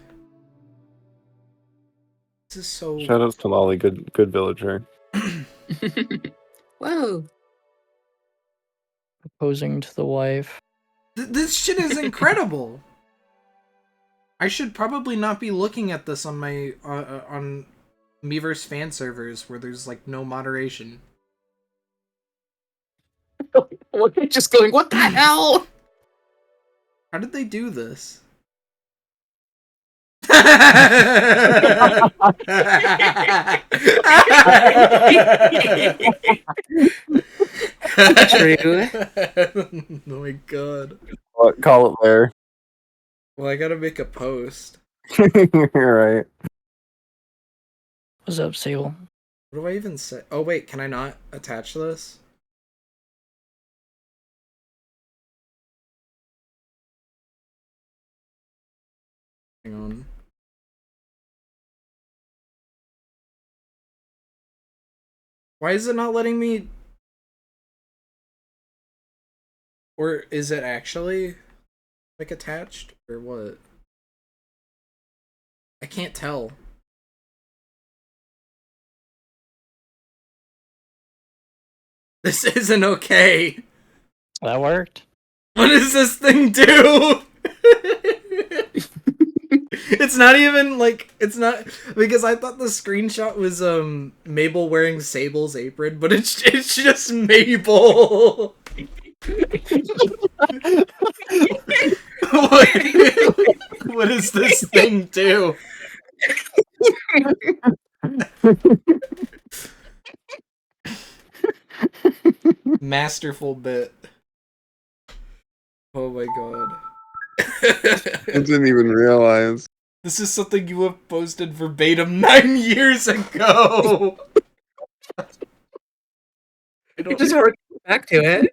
This is so... Shoutouts to Lolly, good villager. Whoa. Proposing to the wife. This shit is incredible! I should probably not be looking at this on my... on Miiverse fan servers where there's, like, no moderation. Just going, what the hell? How did they do this? True. Oh my god. Call it there. Well, I gotta make a post. Right. What's up, Sable? What do I even say? Oh wait, can I not attach this? Hang on. Why is it not letting me? Or is it actually like attached or what? I can't tell. This isn't okay. That worked. What does this thing do? It's not even like it's not because I thought the screenshot was Mabel wearing Sable's apron, but it's just Mabel. What does this thing do? Masterful bit. Oh my god. I didn't even realize. This is something you have posted verbatim 9 years ago. You just work back to it.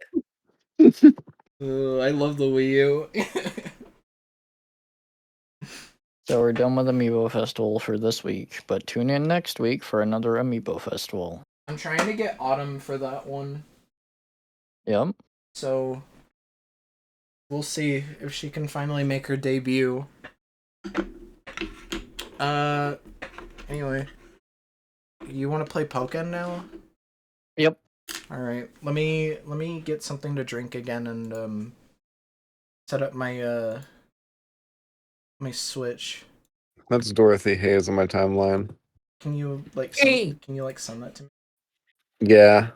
I love the Wii U. So we're done with Amiibo Festival for this week, but tune in next week for another Amiibo Festival. I'm trying to get Autumn for that one, Yep. so we'll see if she can finally make her debut. Anyway, you want to play Pokken now? Yep. All right. Let me get something to drink again and set up my my Switch. That's Dorothy Hayes on my timeline. Can you like Hey. can you like send that to me? Yeah.